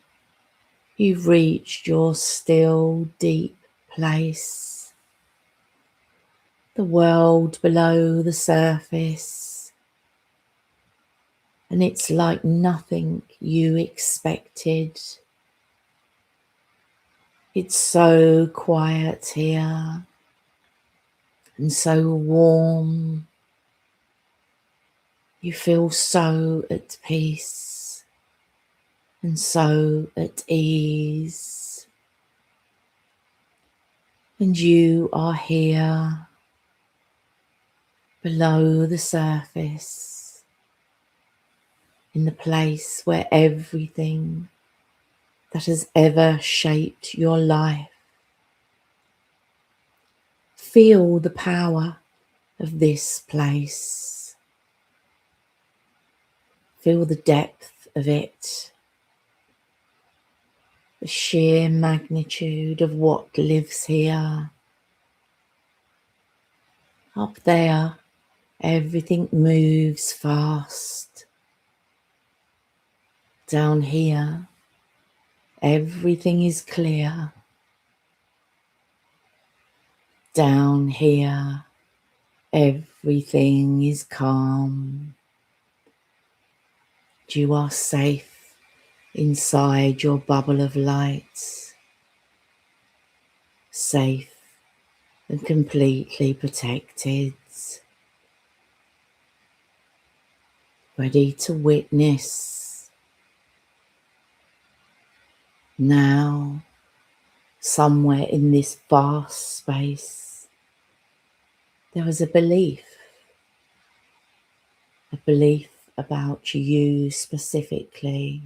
you've reached your still, deep place, the world below the surface, and it's like nothing you expected. It's so quiet here and so warm. You feel so at peace and so at ease. And you are here below the surface, in the place where everything that has ever shaped your life. Feel the power of this place. Feel the depth of it, the sheer magnitude of what lives here. Up there, everything moves fast. Down here, everything is clear. Down here, everything is calm. You are safe inside your bubble of light, safe and completely protected, ready to witness. Now, somewhere in this vast space, there is a belief about you specifically,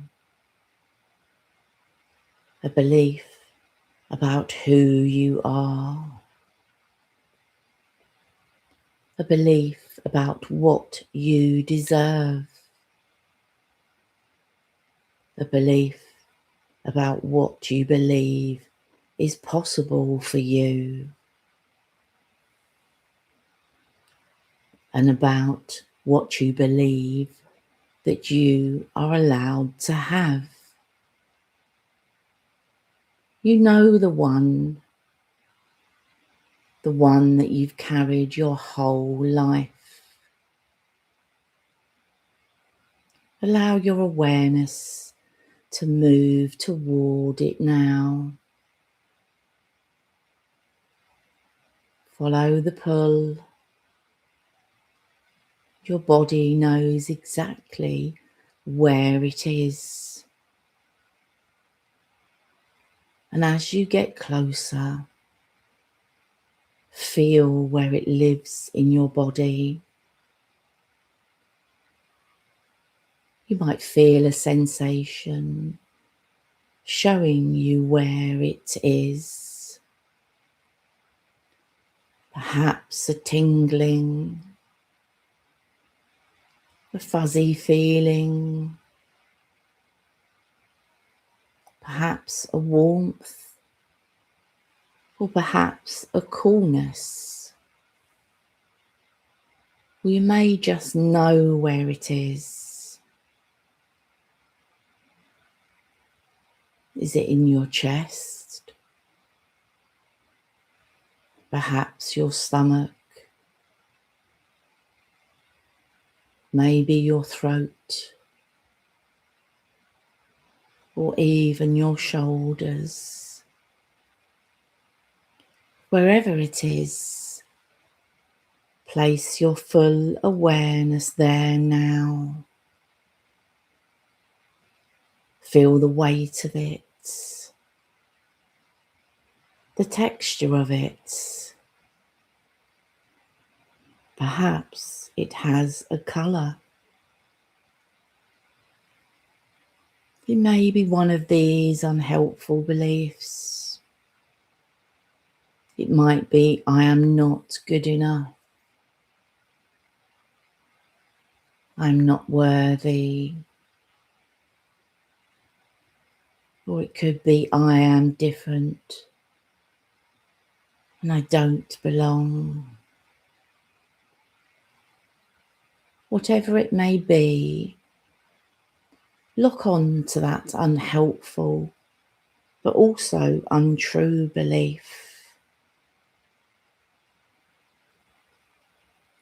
a belief about who you are, a belief about what you deserve, a belief about what you believe is possible for you, and about what you believe that you are allowed to have. You know the one that you've carried your whole life. Allow your awareness to move toward it now. Follow the pull. Your body knows exactly where it is. And as you get closer, feel where it lives in your body. You might feel a sensation showing you where it is. Perhaps a tingling, a fuzzy feeling, perhaps a warmth, or perhaps a coolness. Or you may just know where it is. Is it in your chest? Perhaps your stomach? Maybe your throat? Or even your shoulders? Wherever it is, place your full awareness there now. Feel the weight of it, the texture of it. Perhaps it has a colour. It may be one of these unhelpful beliefs. It might be, I am not good enough. I'm not worthy. Or it could be, I am different and I don't belong. Whatever it may be, lock on to that unhelpful but also untrue belief.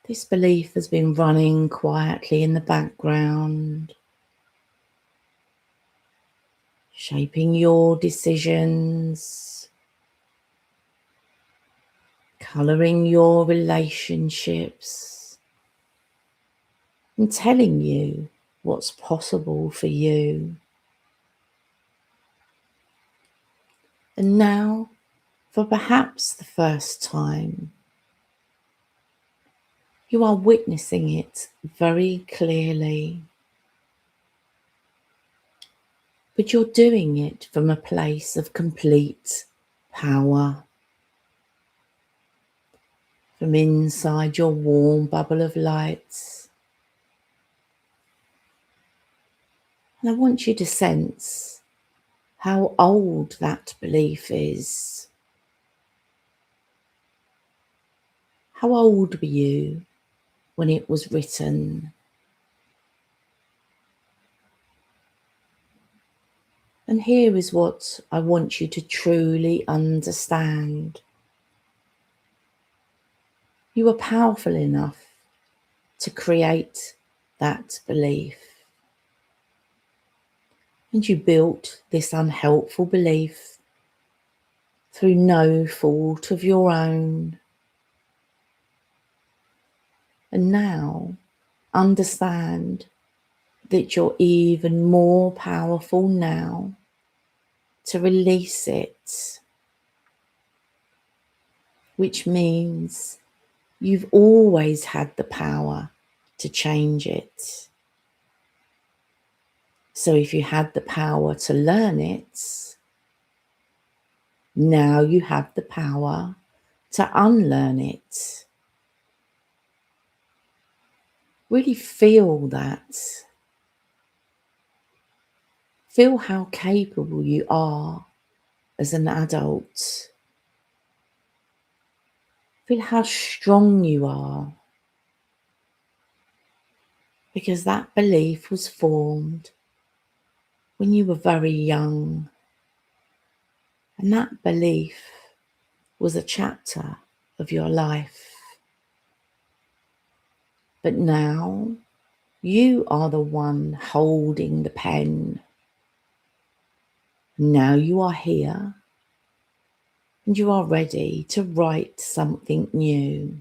This belief has been running quietly in the background, shaping your decisions, colouring your relationships, and telling you what's possible for you. And now, for perhaps the first time, you are witnessing it very clearly. But you're doing it from a place of complete power. From inside your warm bubble of light. And I want you to sense how old that belief is. How old were you when it was written? And here is what I want you to truly understand. You are powerful enough to create that belief. And you built this unhelpful belief through no fault of your own. And now understand that you're even more powerful now to release it, which means you've always had the power to change it. So if you had the power to learn it, now you have the power to unlearn it. Really feel that. Feel how capable you are as an adult. Feel how strong you are. Because that belief was formed when you were very young. And that belief was a chapter of your life. But now you are the one holding the pen. Now you are here and you are ready to write something new.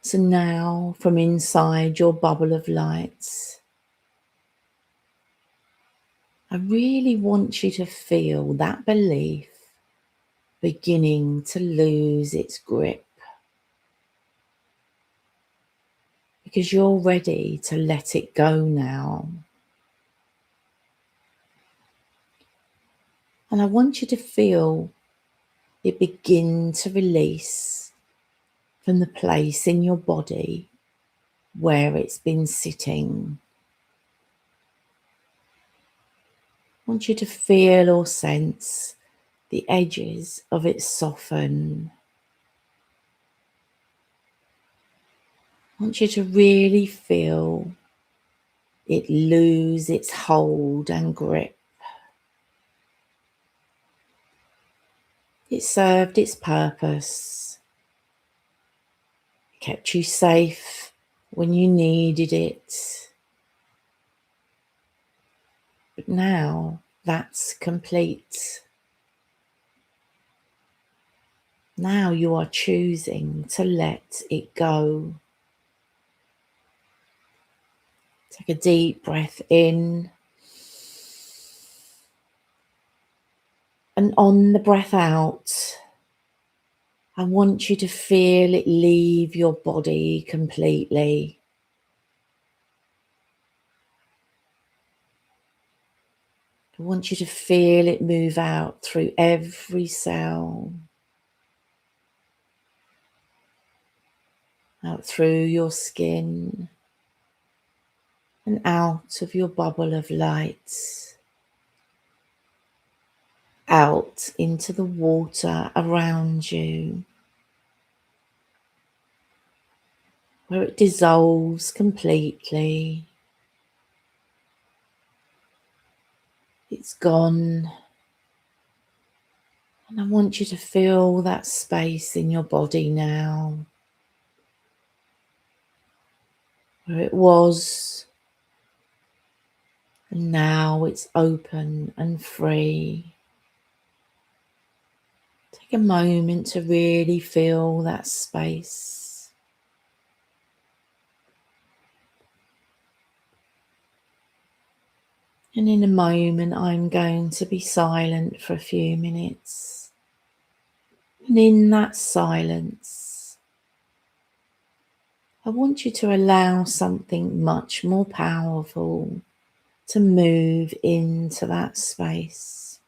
So now, from inside your bubble of light, I really want you to feel that belief beginning to lose its grip. Because you're ready to let it go now. And I want you to feel it begin to release from the place in your body where it's been sitting. I want you to feel or sense the edges of it soften. I want you to really feel it lose its hold and grip. It served its purpose. It kept you safe when you needed it. But now that's complete. Now you are choosing to let it go. Take a deep breath in. And on the breath out, I want you to feel it leave your body completely. I want you to feel it move out through every cell, out through your skin, and out of your bubble of light, out into the water around you, where it dissolves completely. It's gone. And I want you to feel that space in your body now, where it was, and now it's open and free. Take a moment to really feel that space. And in a moment, I'm going to be silent for a few minutes. And in that silence, I want you to allow something much more powerful to move into that space.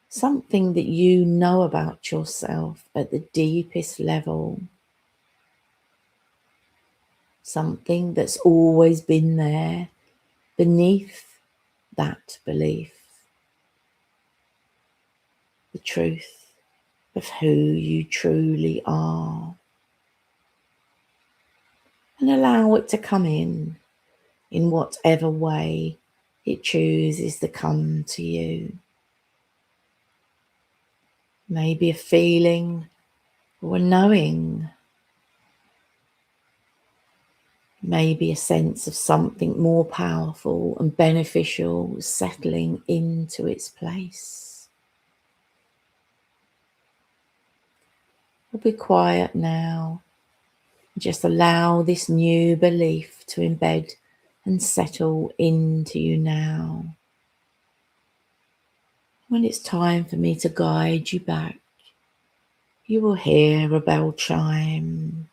Something that you know about yourself at the deepest level. Something that's always been there beneath that belief. The truth of who you truly are. And allow it to come in whatever way it chooses to come to you. Maybe a feeling or a knowing. Maybe a sense of something more powerful and beneficial settling into its place. We'll be quiet now. Just allow this new belief to embed and settle into you now. When it's time for me to guide you back, you will hear a bell chime.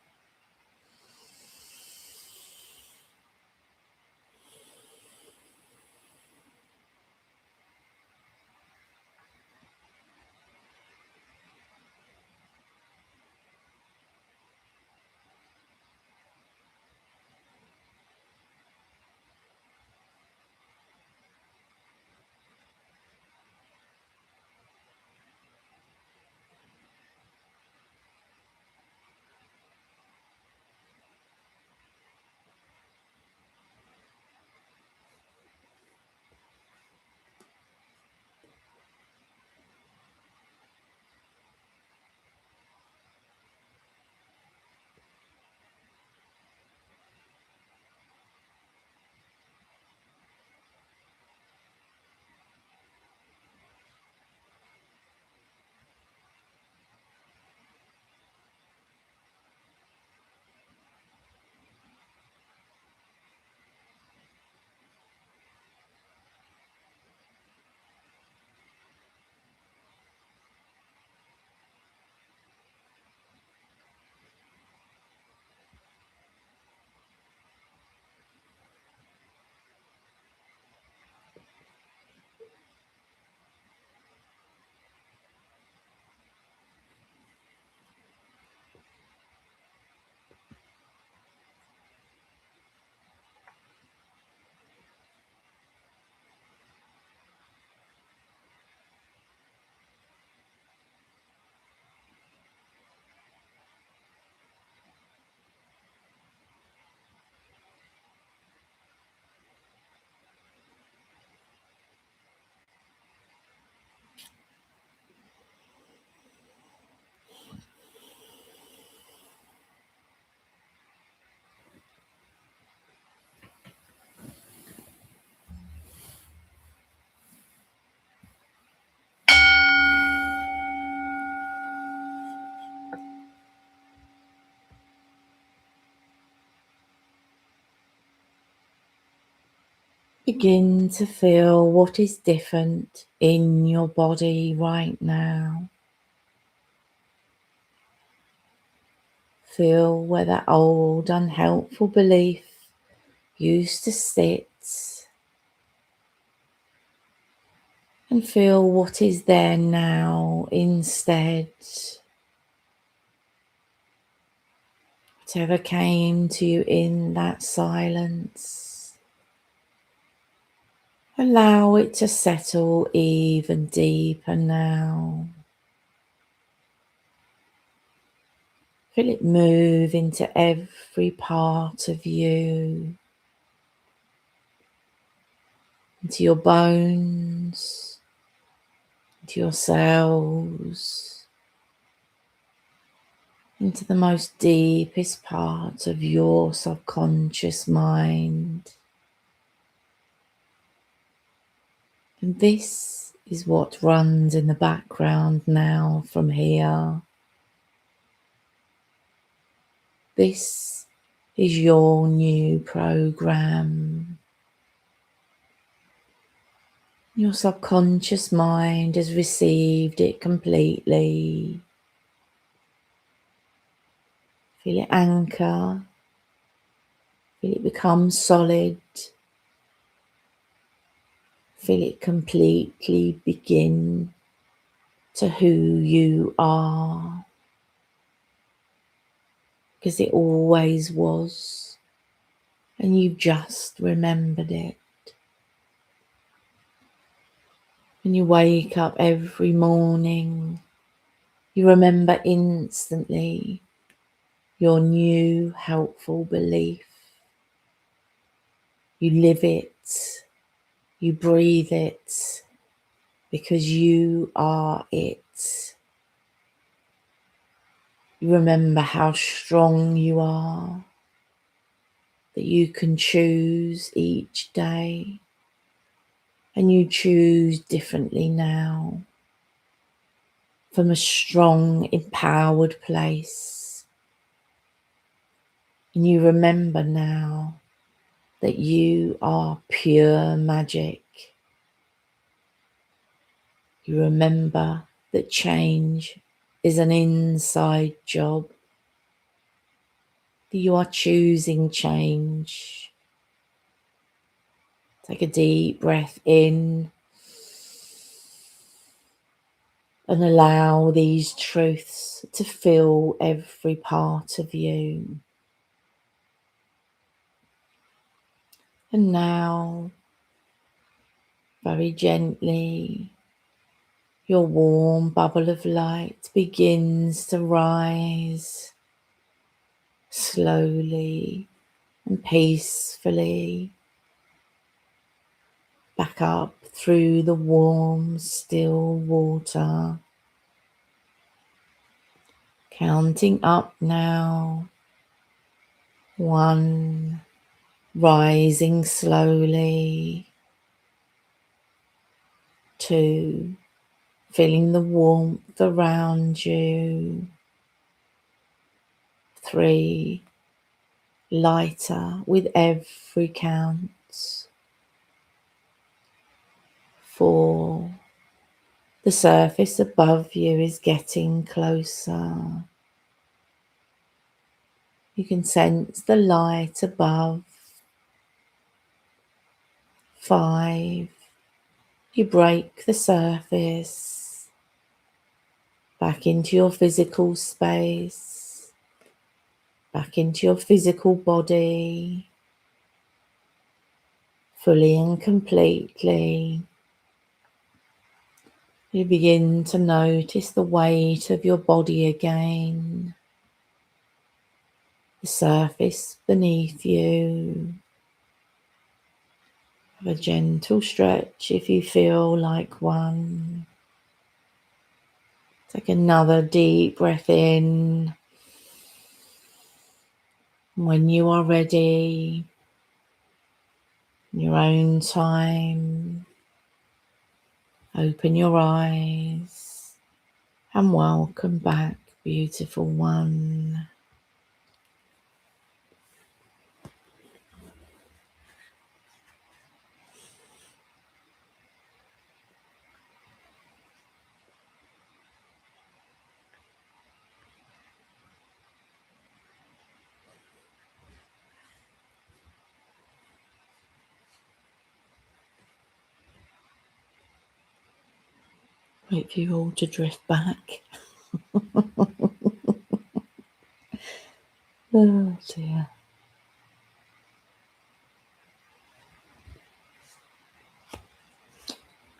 Begin to feel what is different in your body right now. Feel where that old unhelpful belief used to sit. and feel what is there now instead. Whatever came to you in that silence, allow it to settle even deeper now. Feel it move into every part of you, into your bones, into your cells, into the most deepest part of your subconscious mind. And this is what runs in the background now from here. This is your new program. Your subconscious mind has received it completely. Feel it anchor. Feel it become solid. Feel it completely begin to who you are. Because it always was. And you've just remembered it. When you wake up every morning, you remember instantly your new helpful belief. You live it, you breathe it, because you are it. You remember how strong you are, that you can choose each day, and you choose differently now, from a strong, empowered place. And you remember now that you are pure magic. You remember that change is an inside job, that you are choosing change. Take a deep breath in and allow these truths to fill every part of you. And now, very gently, your warm bubble of light begins to rise slowly and peacefully back up through the warm, still water. Counting up now. 1, rising slowly. 2, feeling the warmth around you. 3, lighter with every count. 4, the surface above you is getting closer. You can sense the light above. 5, you break the surface back into your physical space, back into your physical body, fully and completely. You begin to notice the weight of your body again, the surface beneath you. Have a gentle stretch if you feel like one. Take another deep breath in. When you are ready, in your own time, open your eyes and welcome back, beautiful one. Wait for you all to drift back. Oh dear.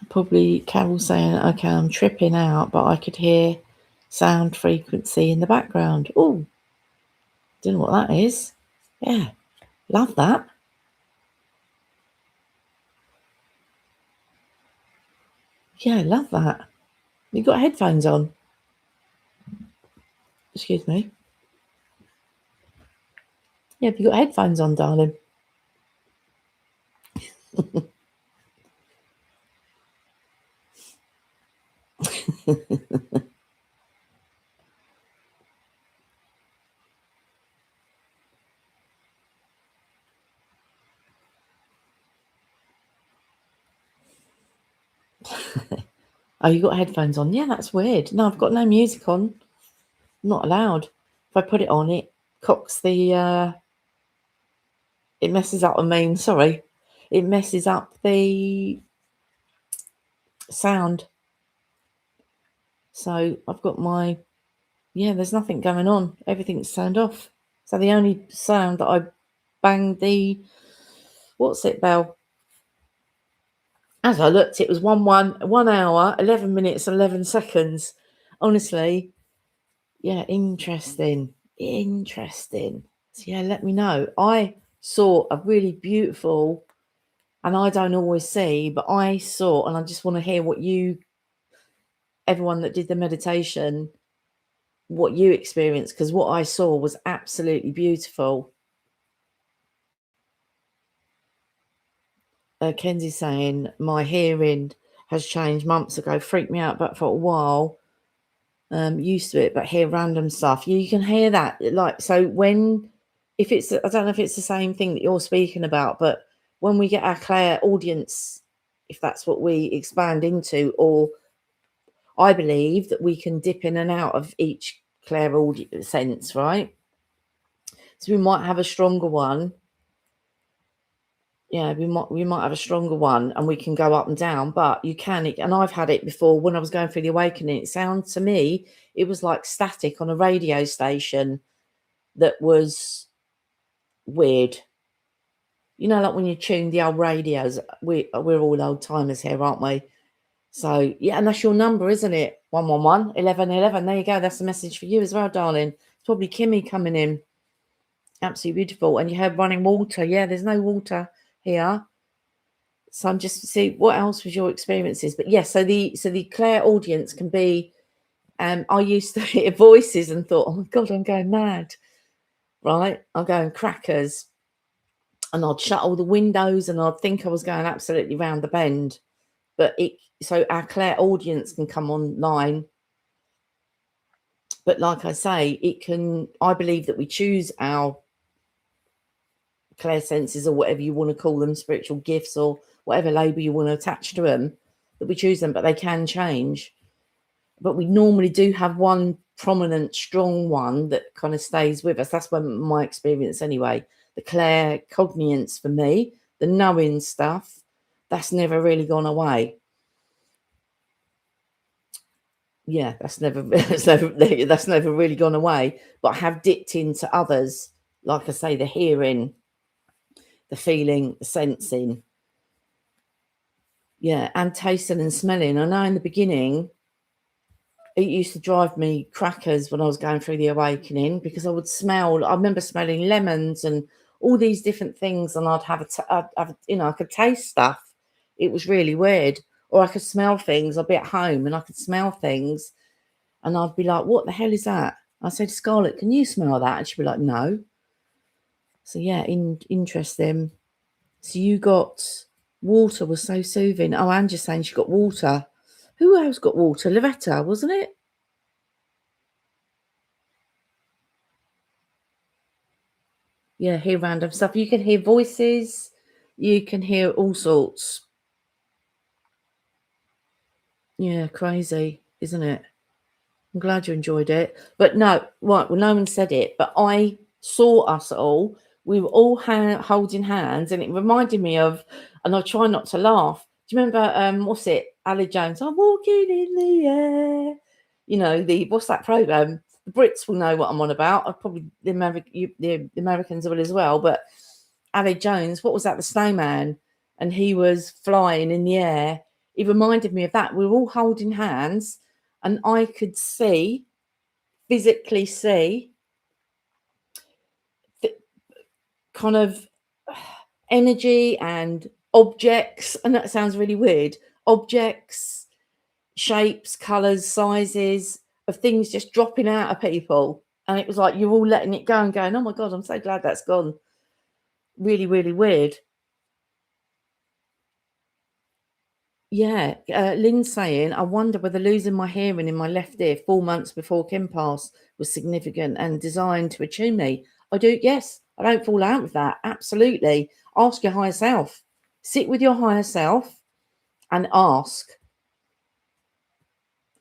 Probably Carol saying, okay, I'm tripping out, but I could hear sound frequency in the background. Oh, don't know what that is. Yeah, love that. Yeah, love that. You got headphones on? Excuse me. Yeah, have you got headphones on, darling? Oh, you got headphones on? Yeah, that's weird. No, I've got no music on. I'm not allowed. If I put it on, it cocks the. It messes up. Sorry, it messes up the sound. So I've got my. Yeah, there's nothing going on. Everything's turned off. So the only sound that I banged the bell. As I looked, it was 1 hour, 11 minutes, 11 seconds. Honestly, yeah, interesting. So yeah, let me know. I saw a really beautiful, and I don't always see, but I saw, and I just want to hear what everyone that did the meditation, what you experienced, because what I saw was absolutely beautiful. Kenzie's saying, my hearing has changed months ago, freaked me out, but for a while, used to it, but hear random stuff. You can hear that. Like, so if it's, I don't know if it's the same thing that you're speaking about, but when we get our clair audience, if that's what we expand into, or I believe that we can dip in and out of each clair audience sense, right? So we might have a stronger one. Yeah, we might have a stronger one, and we can go up and down, but you can, and I've had it before when I was going through the awakening. It sounds to me, it was like static on a radio station that was weird. You know, like when you tune the old radios, we're all old timers here, aren't we? So yeah, and that's your number, isn't it? 111 1111. There you go. That's a message for you as well, darling. It's probably Kimmy coming in. Absolutely beautiful. And you heard running water. Yeah, there's no water here. So I'm just see what else was your experiences. But yes, so the clair audience can be. I used to hear voices and thought, oh my god, I'm going mad. Right, I'm going crackers, and I'd shut all the windows, and I'd think I was going absolutely round the bend. But so our clair audience can come online. But like I say, it can. I believe that we choose our clair senses, or whatever you want to call them, spiritual gifts, or whatever label you want to attach to them, that we choose them, but they can change. But we normally do have one prominent, strong one that kind of stays with us. That's been my experience anyway. The claircognizance for me, the knowing stuff, that's never really gone away. Yeah, that's never really gone away. But I have dipped into others, like I say, the hearing, the feeling, the sensing. Yeah, and tasting and smelling. I know in the beginning, it used to drive me crackers when I was going through the awakening, because I would smell. I remember smelling lemons and all these different things, and I'd have I could taste stuff. It was really weird. Or I could smell things. I'd be at home and I could smell things, and I'd be like, "What the hell is that?" I said, "Scarlett, can you smell that?" And she'd be like, "No." So yeah, interesting. So you got water was so soothing. Oh, I'm just saying she got water. Who else got water? Loretta, wasn't it? Yeah, hear random stuff. You can hear voices. You can hear all sorts. Yeah, crazy, isn't it? I'm glad you enjoyed it. But no, right, well, no one said it, but I saw us all. We were all holding hands, and it reminded me of, and I try not to laugh. Do you remember, what's it? Ali Jones, I'm walking in the air. You know, what's that program? The Brits will know what I'm on about. Probably the Americans will as well. But Ali Jones, what was that? The snowman, and he was flying in the air. He reminded me of that. We were all holding hands, and I could physically see, kind of energy and objects, and that sounds really weird. Objects, shapes, colours, sizes of things just dropping out of people, and it was like you're all letting it go and going, oh my god, I'm so glad that's gone. Really, really weird. Yeah, Lynn's saying, I wonder whether losing my hearing in my left ear 4 months before Kim passed was significant and designed to attune me. I do, yes. I don't fall out with that. Absolutely. Ask your higher self. Sit with your higher self and ask.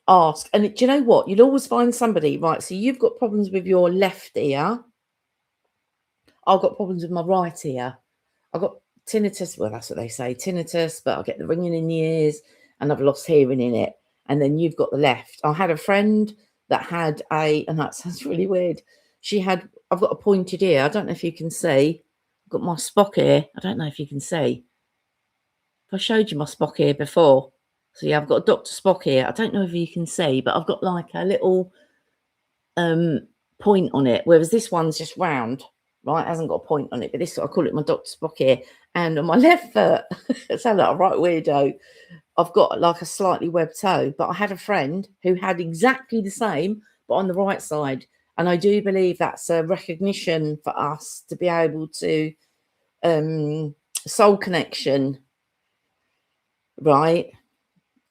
Ask. And do you know what? You'll always find somebody, right? So you've got problems with your left ear. I've got problems with my right ear. I've got tinnitus. Well, that's what they say, tinnitus, but I get the ringing in the ears and I've lost hearing in it. And then you've got the left. I had a friend that had and that sounds really weird. I've got a pointed ear. I don't know if you can see. I've got my Spock ear. I don't know if you can see. If I showed you my Spock ear before. So yeah, I've got a Dr. Spock ear. I don't know if you can see, but I've got like a little point on it, whereas this one's just round. Right, it hasn't got a point on it, but this, I call it my Dr. Spock ear. And on my left foot, it sounds like a right weirdo, I've got like a slightly webbed toe. But I had a friend who had exactly the same, but on the right side. And I do believe that's a recognition for us to be able to soul connection, right?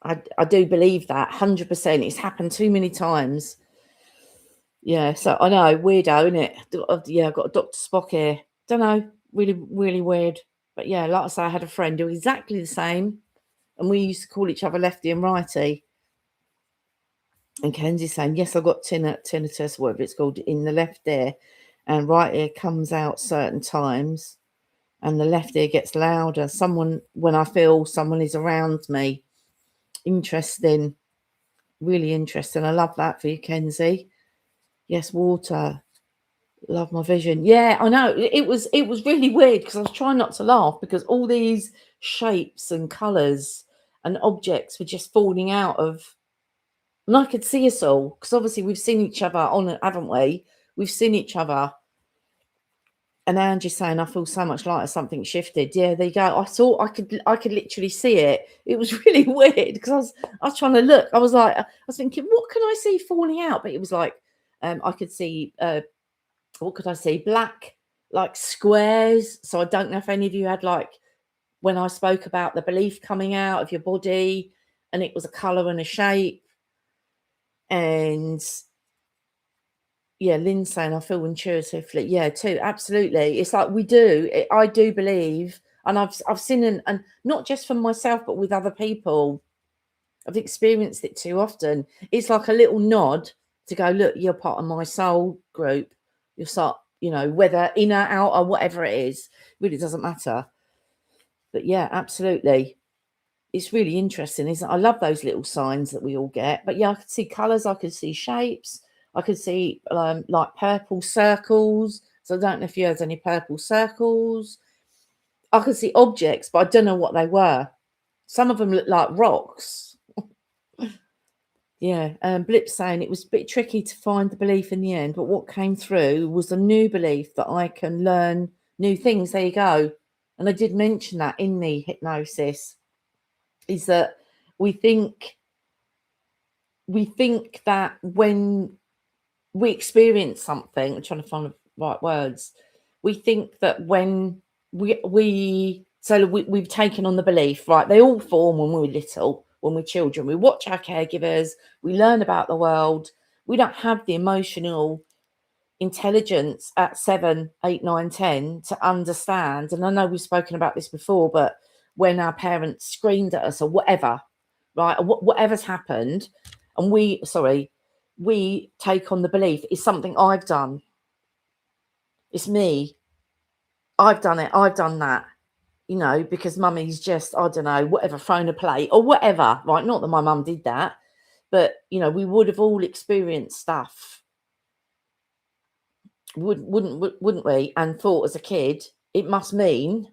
I do believe that 100%. It's happened too many times. Yeah, so I know, weirdo, isn't it? Yeah, I've got a Dr. Spock here. Don't know, really, really weird. But yeah, like I say, I had a friend who was exactly the same, and we used to call each other lefty and righty. And Kenzie's saying, yes, I've got tinnitus, whatever it's called, in the left ear, and right ear comes out certain times, and the left ear gets louder. When I feel someone is around me. Interesting, really interesting. I love that for you, Kenzie. Yes, water. Love my vision. Yeah, I know. It was really weird because I was trying not to laugh because all these shapes and colours and objects were just falling out of, and I could see us all because obviously we've seen each other on it, haven't we? We've seen each other. And Angie's saying, I feel so much lighter, something shifted. Yeah, there you go. I could literally see it. It was really weird because I was trying to look. I was thinking, what can I see falling out? But it was like I could see what could I see? Black, like squares. So I don't know if any of you had, like, when I spoke about the belief coming out of your body and it was a colour and a shape. And yeah, Lynn's saying, I feel intuitively. Yeah, too. Absolutely. It's like we do. I do believe, and I've seen, and not just for myself, but with other people. I've experienced it too often. It's like a little nod to go, look, you're part of my soul group. You're sort, whether inner, outer, whatever it is, really doesn't matter. But yeah, absolutely. It's really interesting, isn't it? I love those little signs that we all get. But yeah, I could see colours, I could see shapes, I could see like purple circles. So I don't know if you had any purple circles. I could see objects, but I don't know what they were. Some of them look like rocks. Yeah, Blip saying it was a bit tricky to find the belief in the end, but what came through was a new belief that I can learn new things. There you go. And I did mention that in the hypnosis, is that we think that when we experience something, I'm trying to find the right words, we think that when we've taken on the belief, right? They all form when we're little, when we're children. We watch our caregivers, we learn about the world. We don't have the emotional intelligence at 7, 8, 9, 10 to understand. And I know we've spoken about this before, but when our parents screamed at us or whatever, right, or whatever's happened, and we take on the belief, it's something I've done. It's me. I've done it. I've done that. you know, because mummy's just, I don't know, whatever, thrown a plate or whatever, right? Not that my mum did that, but, you know, we would have all experienced stuff, wouldn't we? And thought as a kid, that must mean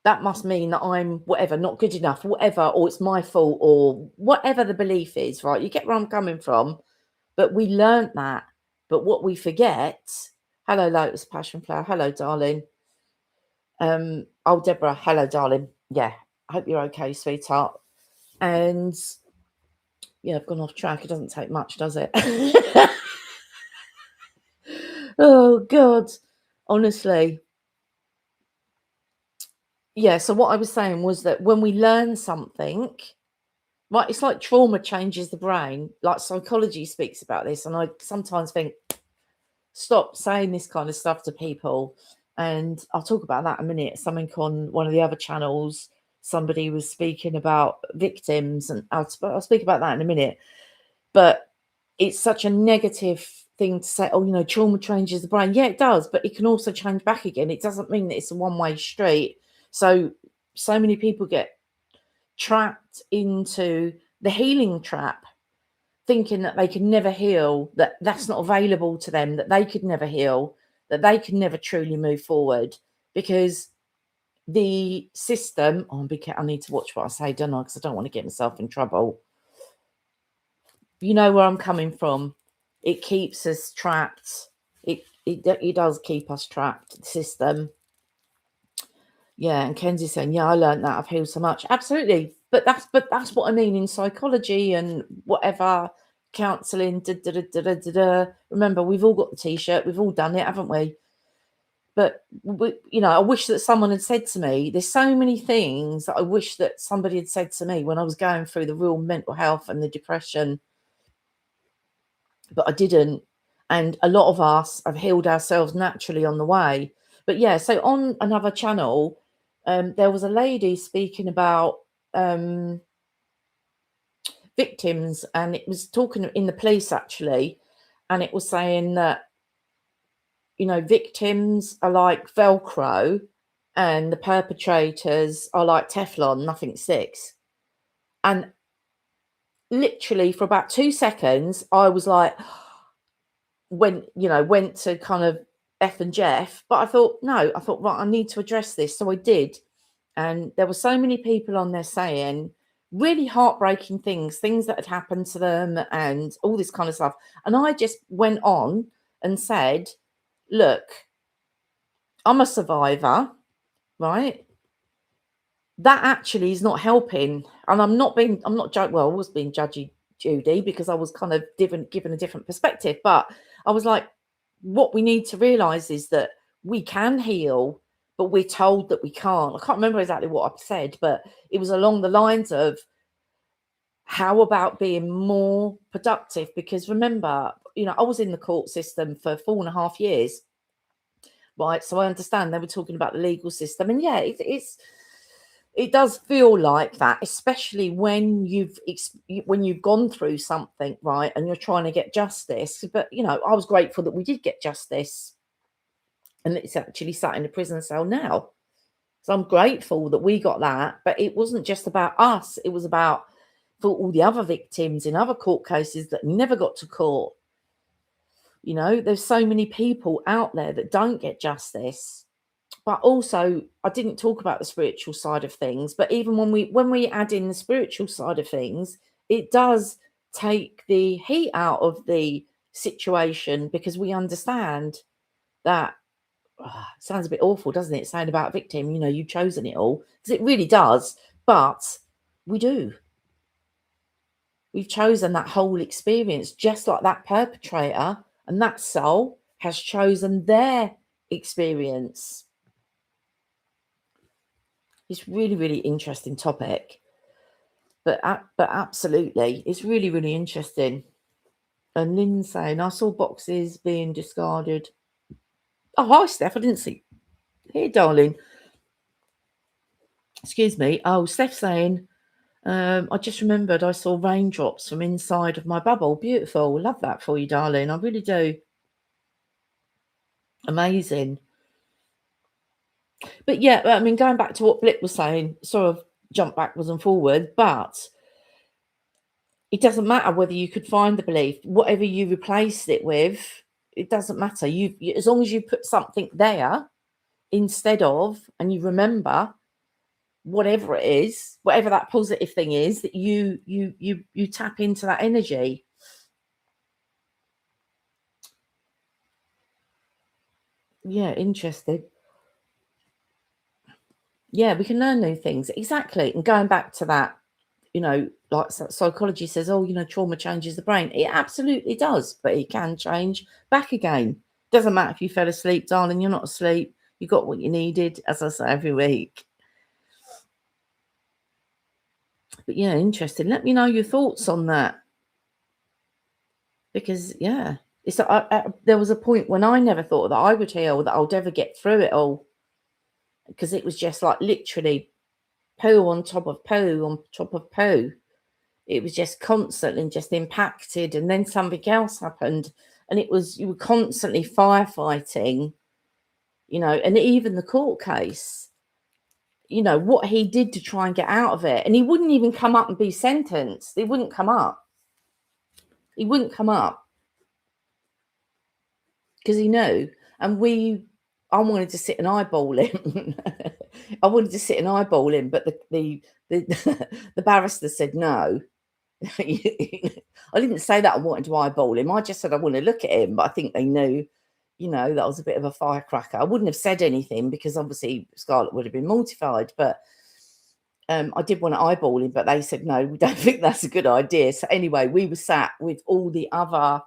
that I'm whatever, not good enough, whatever, or it's my fault, or whatever the belief is, right? You get where I'm coming from. But we learnt that. But what we forget, hello, Lotus Passion Flower, hello, darling. Oh, Deborah, hello, darling. Yeah, I hope you're okay, sweetheart. And yeah, I've gone off track. It doesn't take much, does it? Oh, God. Honestly. Yeah, so what I was saying was that when we learn something, right, it's like trauma changes the brain. Like psychology speaks about this. And I sometimes think, stop saying this kind of stuff to people. And I'll talk about that in a minute. Something on one of the other channels, somebody was speaking about victims, and I'll speak about that in a minute. But it's such a negative thing to say, oh, you know, trauma changes the brain. Yeah, it does, but it can also change back again. It doesn't mean that it's a one-way street. So many people get trapped into the healing trap, thinking that they can never heal, that that's not available to them, that they could never heal, that they can never truly move forward, because the system, I need to watch what I say, don't I? Because I don't want to get myself in trouble. You know where I'm coming from. It keeps us trapped. It does keep us trapped, the system. Yeah, and Kenzie's saying, yeah, I learned that. I've healed so much. Absolutely. But that's what I mean in psychology and whatever, counselling. Remember, we've all got the T-shirt. We've all done it, haven't we? But, you know, I wish that someone had said to me, there's so many things that I wish that somebody had said to me when I was going through the real mental health and the depression. But I didn't. And a lot of us have healed ourselves naturally on the way. But yeah, so on another channel, there was a lady speaking about victims, and it was talking in the police actually, and it was saying that, you know, victims are like Velcro and the perpetrators are like Teflon, nothing sticks. And literally for about 2 seconds, I was like, went to kind of F and Jeff, but I thought, right, I need to address this. So I did. And there were so many people on there saying really heartbreaking things that had happened to them and all this kind of stuff. And I just went on and said, look, I'm a survivor, right? That actually is not helping. And I was being judgy, Judy, because I was kind of given a different perspective. But I was like, what we need to realize is that we can heal, but we're told that we can't. I can't remember exactly what I said, but it was along the lines of, how about being more productive? Because remember, you know, I was in the court system for 4.5 years, right? So I understand they were talking about the legal system, and yeah, it does feel like that, especially when you've gone through something, right, and you're trying to get justice. But you know, I was grateful that we did get justice, and it's actually sat in a prison cell now. So I'm grateful that we got that. But it wasn't just about us; it was about for all the other victims in other court cases that never got to court. You know, there's so many people out there that don't get justice. But also, I didn't talk about the spiritual side of things, but even when we add in the spiritual side of things, it does take the heat out of the situation, because we understand that, it sounds a bit awful, doesn't it, saying about a victim, you know, you've chosen it all, because it really does. But we do. We've chosen that whole experience, just like that perpetrator and that soul has chosen their experience. It's really, really interesting topic, but absolutely, it's really, really interesting. And Lynn's saying, I saw boxes being discarded. Oh, hi, Steph. I didn't see. Here, darling. Excuse me. Oh, Steph's saying, I just remembered I saw raindrops from inside of my bubble. Beautiful. Love that for you, darling. I really do. Amazing. But yeah, I mean, going back to what Blip was saying, sort of jump backwards and forward, but it doesn't matter whether you could find the belief, whatever you replaced it with, it doesn't matter. As long as you put something there instead of, and you remember whatever it is, whatever that positive thing is, that you tap into that energy. Yeah, interesting. Yeah, we can learn new things. Exactly. And going back to that, like psychology says, oh, trauma changes the brain. It absolutely does, but it can change back again. Doesn't matter if you fell asleep, darling, you're not asleep. You got what you needed, as I say every week. But yeah, interesting. Let me know your thoughts on that. Because yeah, it's there was a point when I never thought that I would heal, that I'll ever get through it all. Because it was just like literally poo on top of poo on top of poo. It was just constantly just impacted, and then something else happened, and you were constantly firefighting, and even the court case, what he did to try and get out of it, and he wouldn't even come up and be sentenced. He wouldn't come up because he knew. And I wanted to sit and eyeball him. I wanted to sit and eyeball him, but the the barrister said no. I didn't say that I wanted to eyeball him. I just said I want to look at him, but I think they knew, that I was a bit of a firecracker. I wouldn't have said anything because obviously Scarlett would have been mortified, but I did want to eyeball him, but they said no, we don't think that's a good idea. So anyway, we were sat with all the other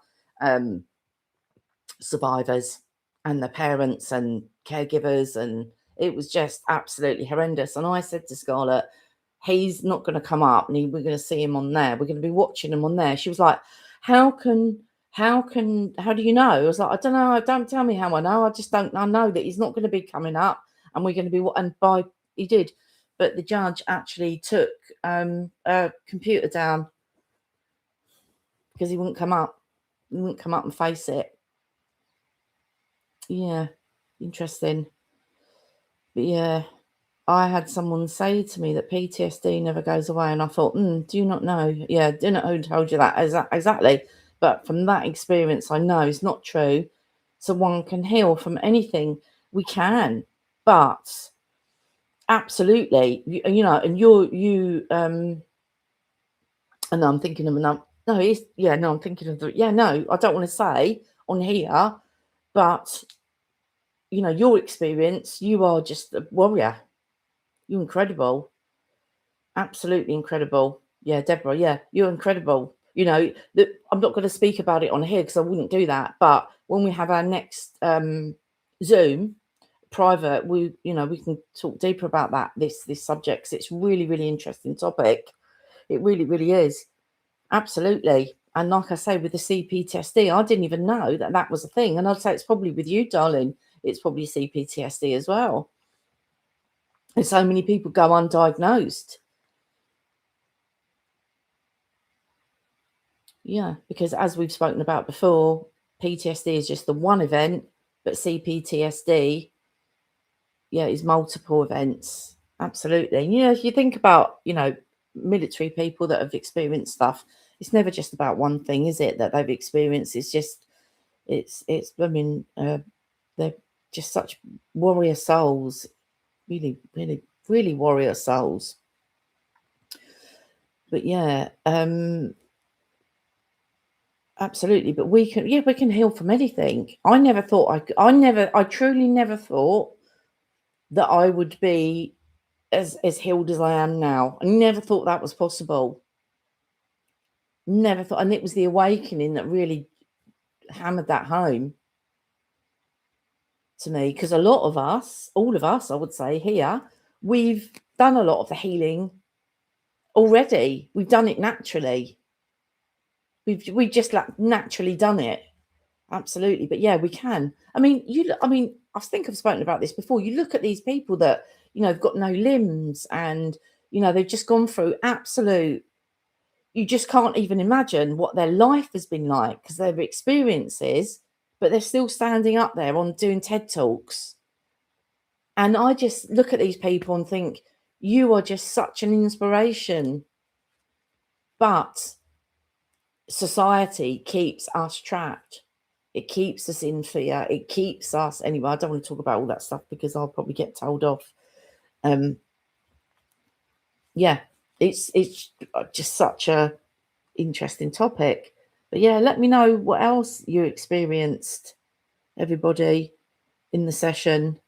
survivors and the parents and caregivers, and it was just absolutely horrendous. And I said to Scarlett, he's not going to come up, and we're going to see him on there. We're going to be watching him on there. She was like, how do you know? I was like, I don't know. Don't tell me how I know. I just don't. I know that he's not going to be coming up, and we're going to be. And he did, but the judge actually took a computer down because he wouldn't come up. He wouldn't come up and face it. Yeah, interesting. But yeah, I had someone say to me that PTSD never goes away, and I thought, do you not know? Yeah, do not know who told you that. Exactly. But from that experience, I know it's not true. So one can heal from anything. We can, but absolutely, and and I'm thinking of another. No, I'm thinking of no, I don't want to say on here, but your experience, you are just a warrior. You're incredible. Absolutely incredible. Yeah, Deborah, yeah, you're incredible. I'm not going to speak about it on here because I wouldn't do that. But when we have our next Zoom private, we can talk deeper about this subject, because it's really, really interesting topic. It really, really is. Absolutely. And like I say, with the CPTSD, I didn't even know that was a thing. And I'd say it's probably with you, darling. It's probably CPTSD as well. And so many people go undiagnosed. Yeah, because as we've spoken about before, PTSD is just the one event, but CPTSD, is multiple events. Absolutely. And, if you think about, military people that have experienced stuff, it's never just about one thing, is it, that they've experienced? It's just, they're just such warrior souls, really, really, really warrior souls. But yeah, absolutely. But we can heal from anything. I truly never thought that I would be as healed as I am now. I never thought that was possible. Never thought. And it was the awakening that really hammered that home to me, because a lot of us, all of us, I would say here, we've done a lot of the healing already. We've done it naturally. We've just naturally done it. Absolutely. But yeah, we can. I mean, I think I've spoken about this before. You look at these people that, have got no limbs, and, they've just gone through absolute, you just can't even imagine what their life has been like, because their experiences, but they're still standing up there on doing TED Talks. And I just look at these people and think, you are just such an inspiration. But society keeps us trapped. It keeps us in fear. It keeps us, anyway, I don't want to talk about all that stuff because I'll probably get told off. Yeah, it's just such a interesting topic. But yeah, let me know what else you experienced, everybody, in the session.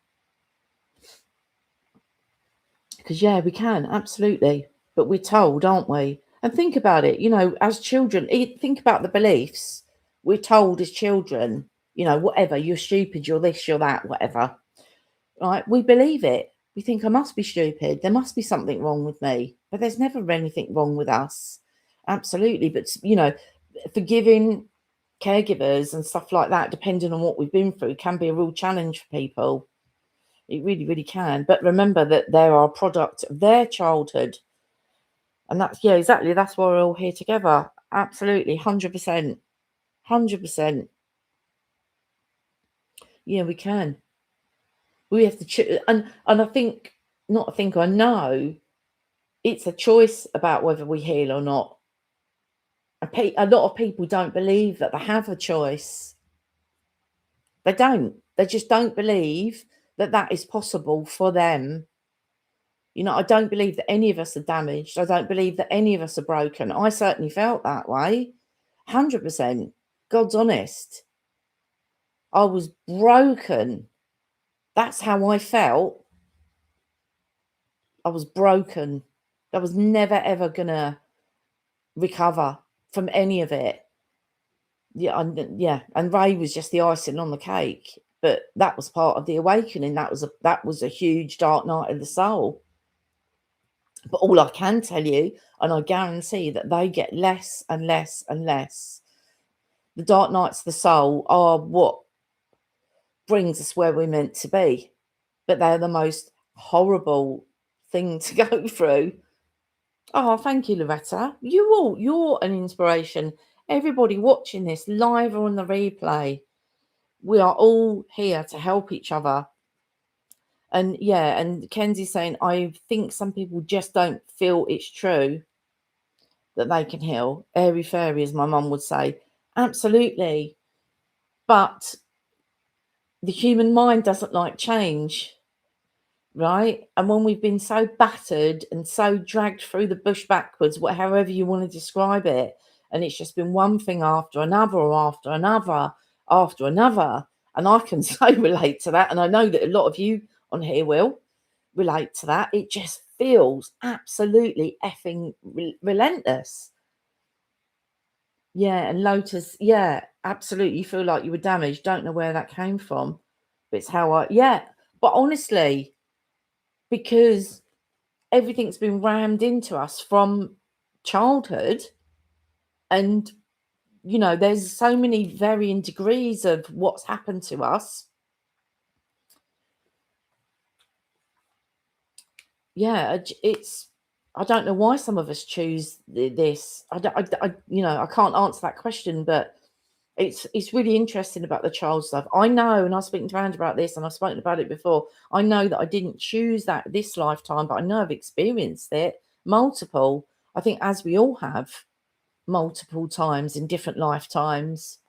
Because yeah, we can, absolutely. But we're told, aren't we? And think about it, as children, think about the beliefs. We're told as children, whatever, you're stupid, you're this, you're that, whatever. Right? We believe it. We think I must be stupid. There must be something wrong with me. But there's never anything wrong with us. Absolutely. But, forgiving caregivers and stuff like that, depending on what we've been through, can be a real challenge for people. It really, really can. But remember that they are a product of their childhood. And that's, yeah, exactly. That's why we're all here together. Absolutely. 100%. 100%. Yeah, we can. We have to choose. And I think, I know it's a choice about whether we heal or not. A lot of people don't believe that they have a choice. They don't. They just don't believe that that is possible for them. I don't believe that any of us are damaged. I don't believe that any of us are broken. I certainly felt that way. 100%. God's honest. I was broken. That's how I felt. I was broken. I was never, ever going to recover from any of it. Yeah, and Ray was just the icing on the cake. But that was part of the awakening. That was a huge dark night of the soul. But all I can tell you, and I guarantee that they get less and less and less. The dark nights of the soul are what brings us where we're meant to be. But they're the most horrible thing to go through. Oh, thank you, Loretta. You're an inspiration. Everybody watching this live or on the replay, we are all here to help each other. And yeah, and Kenzie's saying, I think some people just don't feel it's true that they can heal. Airy fairy, as my mum would say. Absolutely. But the human mind doesn't like change, right? And when we've been so battered and so dragged through the bush backwards, however you want to describe it, and it's just been one thing after another or after another after another. And I can so relate to that. And I know that a lot of you on here will relate to that. It just feels absolutely effing relentless. Yeah, and Lotus, yeah, absolutely. You feel like you were damaged. Don't know where that came from. But it's how but honestly, because everything's been rammed into us from childhood, and there's so many varying degrees of what's happened to us. Yeah, I don't know why some of us choose this. I can't answer that question, but it's really interesting about the child stuff. I know, and I was speaking to Andy about this, and I've spoken about it before. I know that I didn't choose that this lifetime, but I know I've experienced it multiple. I think, as we all have, multiple times in different lifetimes.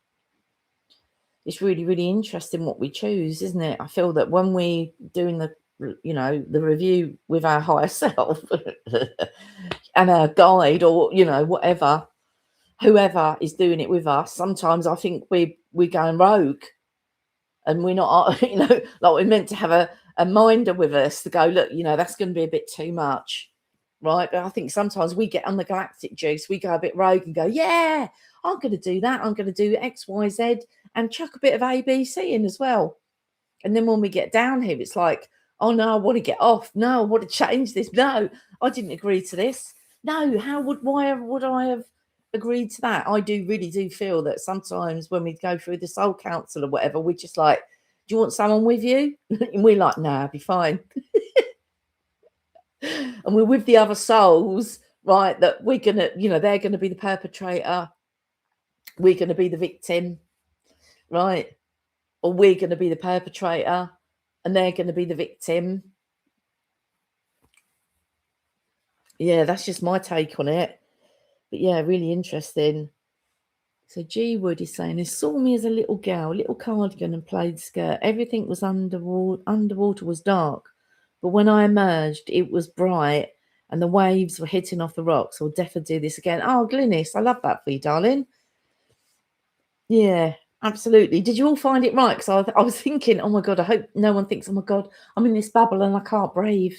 It's really, really interesting what we choose, isn't it? I feel that when we doing the review with our higher self and our guide, or whatever, whoever is doing it with us, sometimes I think we're going rogue, and we're not, like we're meant to have a minder with us to go, look, that's going to be a bit too much, right? But I think sometimes we get on the galactic juice, we go a bit rogue and go, yeah, I'm going to do that, I'm going to do X, Y, Z, and chuck a bit of ABC in as well. And then when we get down here, it's like, oh no, I want to get off. No, I want to change this. No, I didn't agree to this. No, why would I have agreed to that? I really do feel that sometimes when we go through the soul council or whatever, we're just like, do you want someone with you? And we're like, nah, I'll be fine. And we're with the other souls, right? That we're going to, they're going to be the perpetrator. We're going to be the victim, right? Or we're going to be the perpetrator. and they're going to be the victim. Yeah, that's just my take on it. But yeah, really interesting. So G Wood is saying, they saw me as a little girl, little cardigan and plaid skirt. Everything was underwater was dark. But when I emerged, it was bright and the waves were hitting off the rocks. I'll definitely do this again. Oh, Glynis, I love that for you, darling. Yeah, absolutely. Did you all find it right? Because I was thinking, oh my God, I hope no one thinks, oh my God, I'm in this bubble and I can't breathe.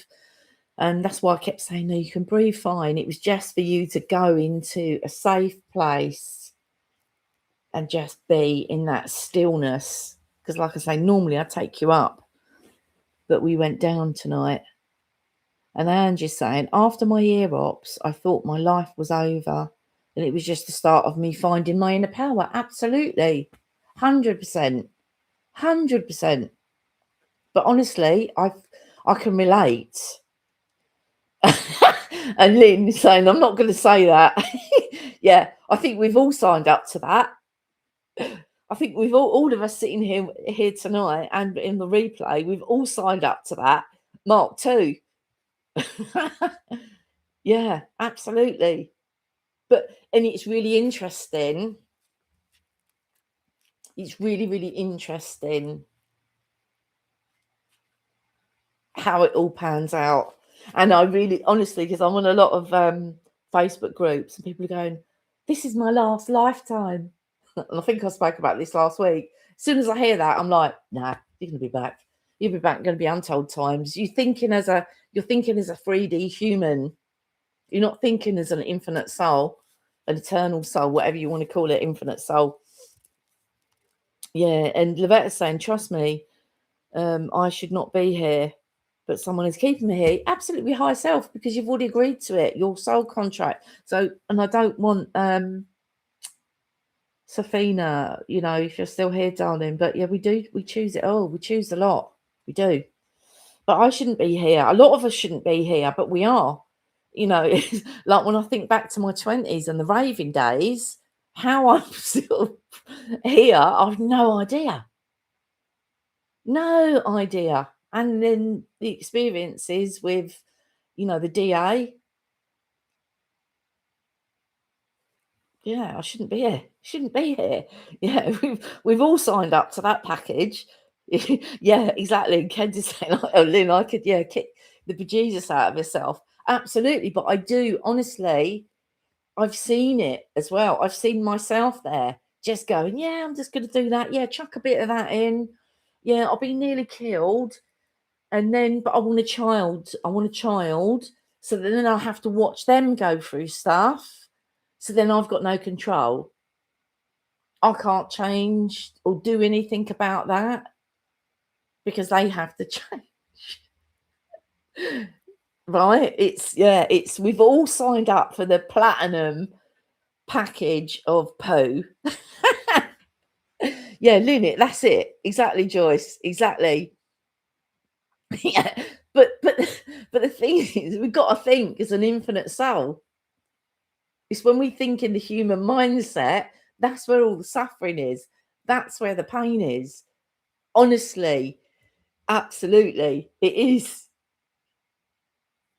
And that's why I kept saying, no, you can breathe fine. It was just for you to go into a safe place and just be in that stillness. Because like I say, normally I take you up, but we went down tonight. And Angie's saying, after my ear ops, I thought my life was over. And it was just the start of me finding my inner power. Absolutely. 100%. 100%. But honestly, I can relate. And Lynn saying, I'm not going to say that. Yeah, I think we've all signed up to that. I think we've all of us sitting here tonight and in the replay, we've all signed up to that. Mark too. Yeah, absolutely. And it's really interesting. It's really, really interesting how it all pans out. And I really, honestly, because I'm on a lot of Facebook groups and people are going, this is my last lifetime. And I think I spoke about this last week. As soon as I hear that, I'm like, nah, you're going to be back. You'll be back, going to be untold times. You're thinking as a 3D human. You're not thinking as an infinite soul, an eternal soul, whatever you want to call it, infinite soul. Yeah, and Lovetta's saying, trust me, I should not be here, but someone is keeping me here. Absolutely high self, because you've already agreed to it, your soul contract. So, and I don't want Safina, you know, if you're still here, darling. But yeah, we choose it all. We choose a lot. We do. But I shouldn't be here. A lot of us shouldn't be here, but we are. You know, like when I think back to my 20s and the raving days, how I'm still here, I've no idea. No idea. And then the experiences with, you know, the DA. Yeah, I shouldn't be here. Shouldn't be here. Yeah, we've all signed up to that package. Yeah, exactly. Ken just saying, oh, Lynn, I could, yeah, kick the bejesus out of myself. Absolutely. But I do, honestly, I've seen it as well. I've seen myself there just going, yeah, I'm just going to do that. Yeah, chuck a bit of that in. Yeah, I'll be nearly killed. And then, but I want a child. I want a child. So then I'll have to watch them go through stuff. So then I've got no control. I can't change or do anything about that because they have to change. Right? We've all signed up for the platinum package of poo. Yeah, Lunit, that's it. Exactly, Joyce. Exactly. Yeah. But the thing is, we've got to think as an infinite soul. It's when we think in the human mindset, that's where all the suffering is. That's where the pain is. Honestly, absolutely. It is.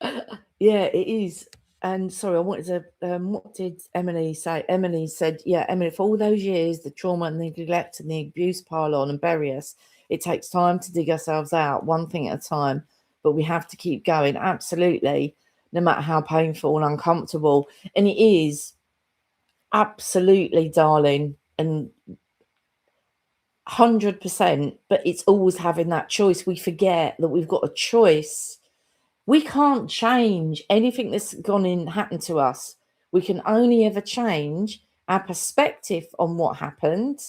Yeah, it is. And sorry, I wanted to, what did Emily say? Emily said, yeah, Emily, for all those years, the trauma and the neglect and the abuse pile on and bury us. It takes time to dig ourselves out, one thing at a time, but we have to keep going. Absolutely. No matter how painful and uncomfortable. And it is absolutely, darling, and 100%, but it's always having that choice. We forget that we've got a choice. We can't change anything that's happened to us. We can only ever change our perspective on what happened.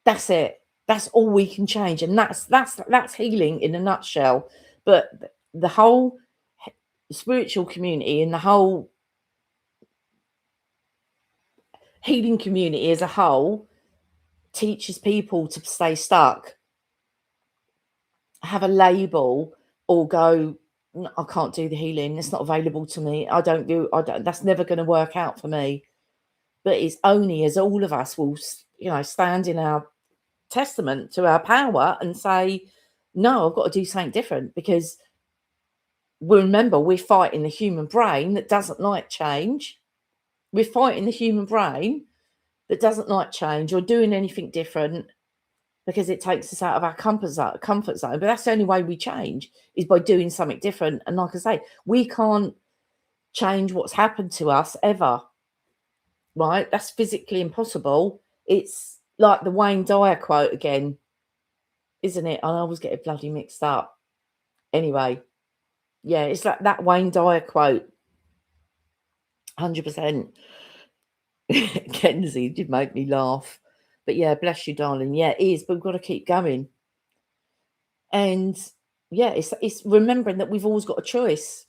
That's it. That's all we can change. And that's healing in a nutshell. But the whole spiritual community and the whole healing community as a whole teaches people to stay stuck, have a label, or go, I can't do the healing. It's not available to me. That's never going to work out for me. But it's only as all of us will, you know, stand in our testament to our power and say, no, I've got to do something different, because remember, we're fighting the human brain that doesn't like change. We're fighting the human brain that doesn't like change or doing anything different, because it takes us out of our comfort zone. But that's the only way we change, is by doing something different. And like I say, we can't change what's happened to us ever, right? That's physically impossible. It's like the Wayne Dyer quote again, isn't it? I always get it bloody mixed up. Anyway, yeah, it's like that Wayne Dyer quote. 100%. Kenzie did make me laugh. But yeah, bless you, darling. Yeah, it is, but we've got to keep going. And yeah, it's remembering that we've always got a choice,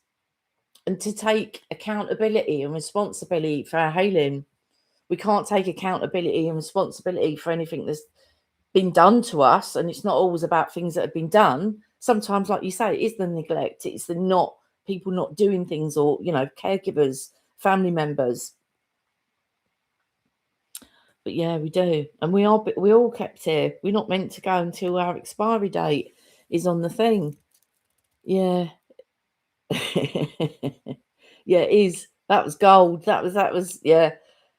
and to take accountability and responsibility for our healing. We can't take accountability and responsibility for anything that's been done to us, and it's not always about things that have been done. Sometimes, like you say, it is the neglect, it's the not people not doing things, or caregivers, family members. But yeah, we do, and we all kept here. We're not meant to go until our expiry date is on the thing. Yeah. Yeah, it is. That was gold. That was yeah,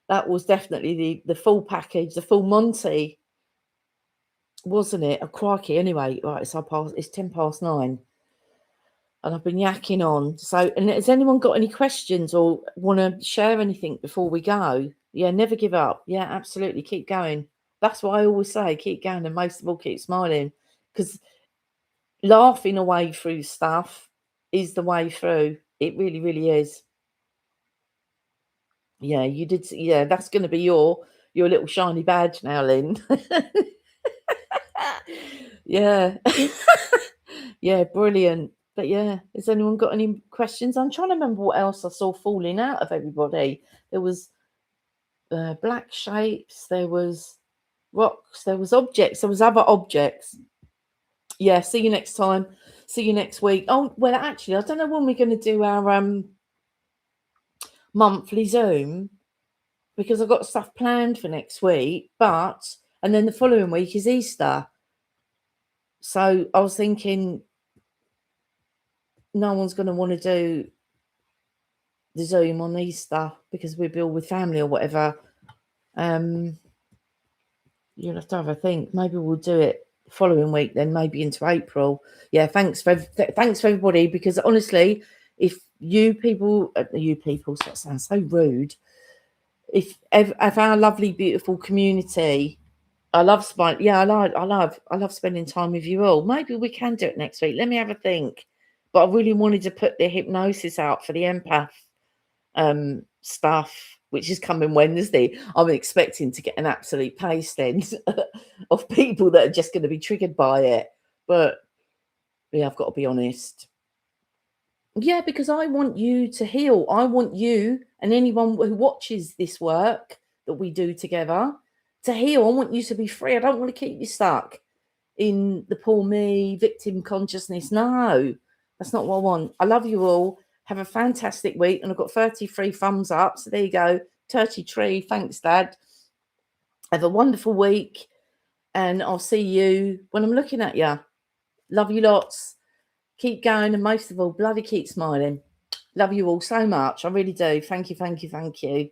that was definitely the full package, the full Monty, wasn't it? Oh, crikey. Anyway, right, it's 9:10, and I've been yakking on. So, and has anyone got any questions or want to share anything before we go? Yeah, never give up. Yeah, absolutely, keep going. That's what I always say, keep going, and most of all, keep smiling, because laughing away through stuff is the way through. It really, really is. Yeah, you did. Yeah, that's going to be your little shiny badge now, Lynn. Yeah. Yeah, brilliant. But yeah, has anyone got any questions? I'm trying to remember what else I saw falling out of everybody. There was black shapes, there was rocks, there was objects, there was other objects. Yeah, see you next time. See you next week. Oh, well, actually, I don't know when we're going to do our monthly Zoom, because I've got stuff planned for next week, and then the following week is Easter. So I was thinking no one's going to want to do the Zoom on Easter because we'll be all with family or whatever. You'll have to have a think. Maybe we'll do it the following week, then maybe into April. Yeah, thanks for everybody, because honestly, if you people, that sounds so rude. If our lovely, beautiful community, I love I love spending time with you all. Maybe we can do it next week. Let me have a think. But I really wanted to put the hypnosis out for the empath stuff, which is coming Wednesday. I'm expecting to get an absolute paste end of people that are just going to be triggered by it. But yeah, I've got to be honest. Yeah, because I want you to heal. I want you and anyone who watches this work that we do together to heal. I want you to be free. I don't want to keep you stuck in the poor me, victim consciousness. No, that's not what I want. I love you all. Have a fantastic week. And I've got 33 thumbs up. So there you go. 33. Thanks, Dad. Have a wonderful week. And I'll see you when I'm looking at you. Love you lots. Keep going. And most of all, bloody keep smiling. Love you all so much. I really do. Thank you, thank you, thank you.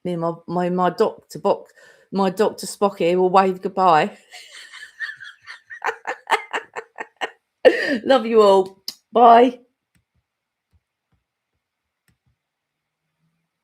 Me and my Dr. Spock here will wave goodbye. Love you all. Bye.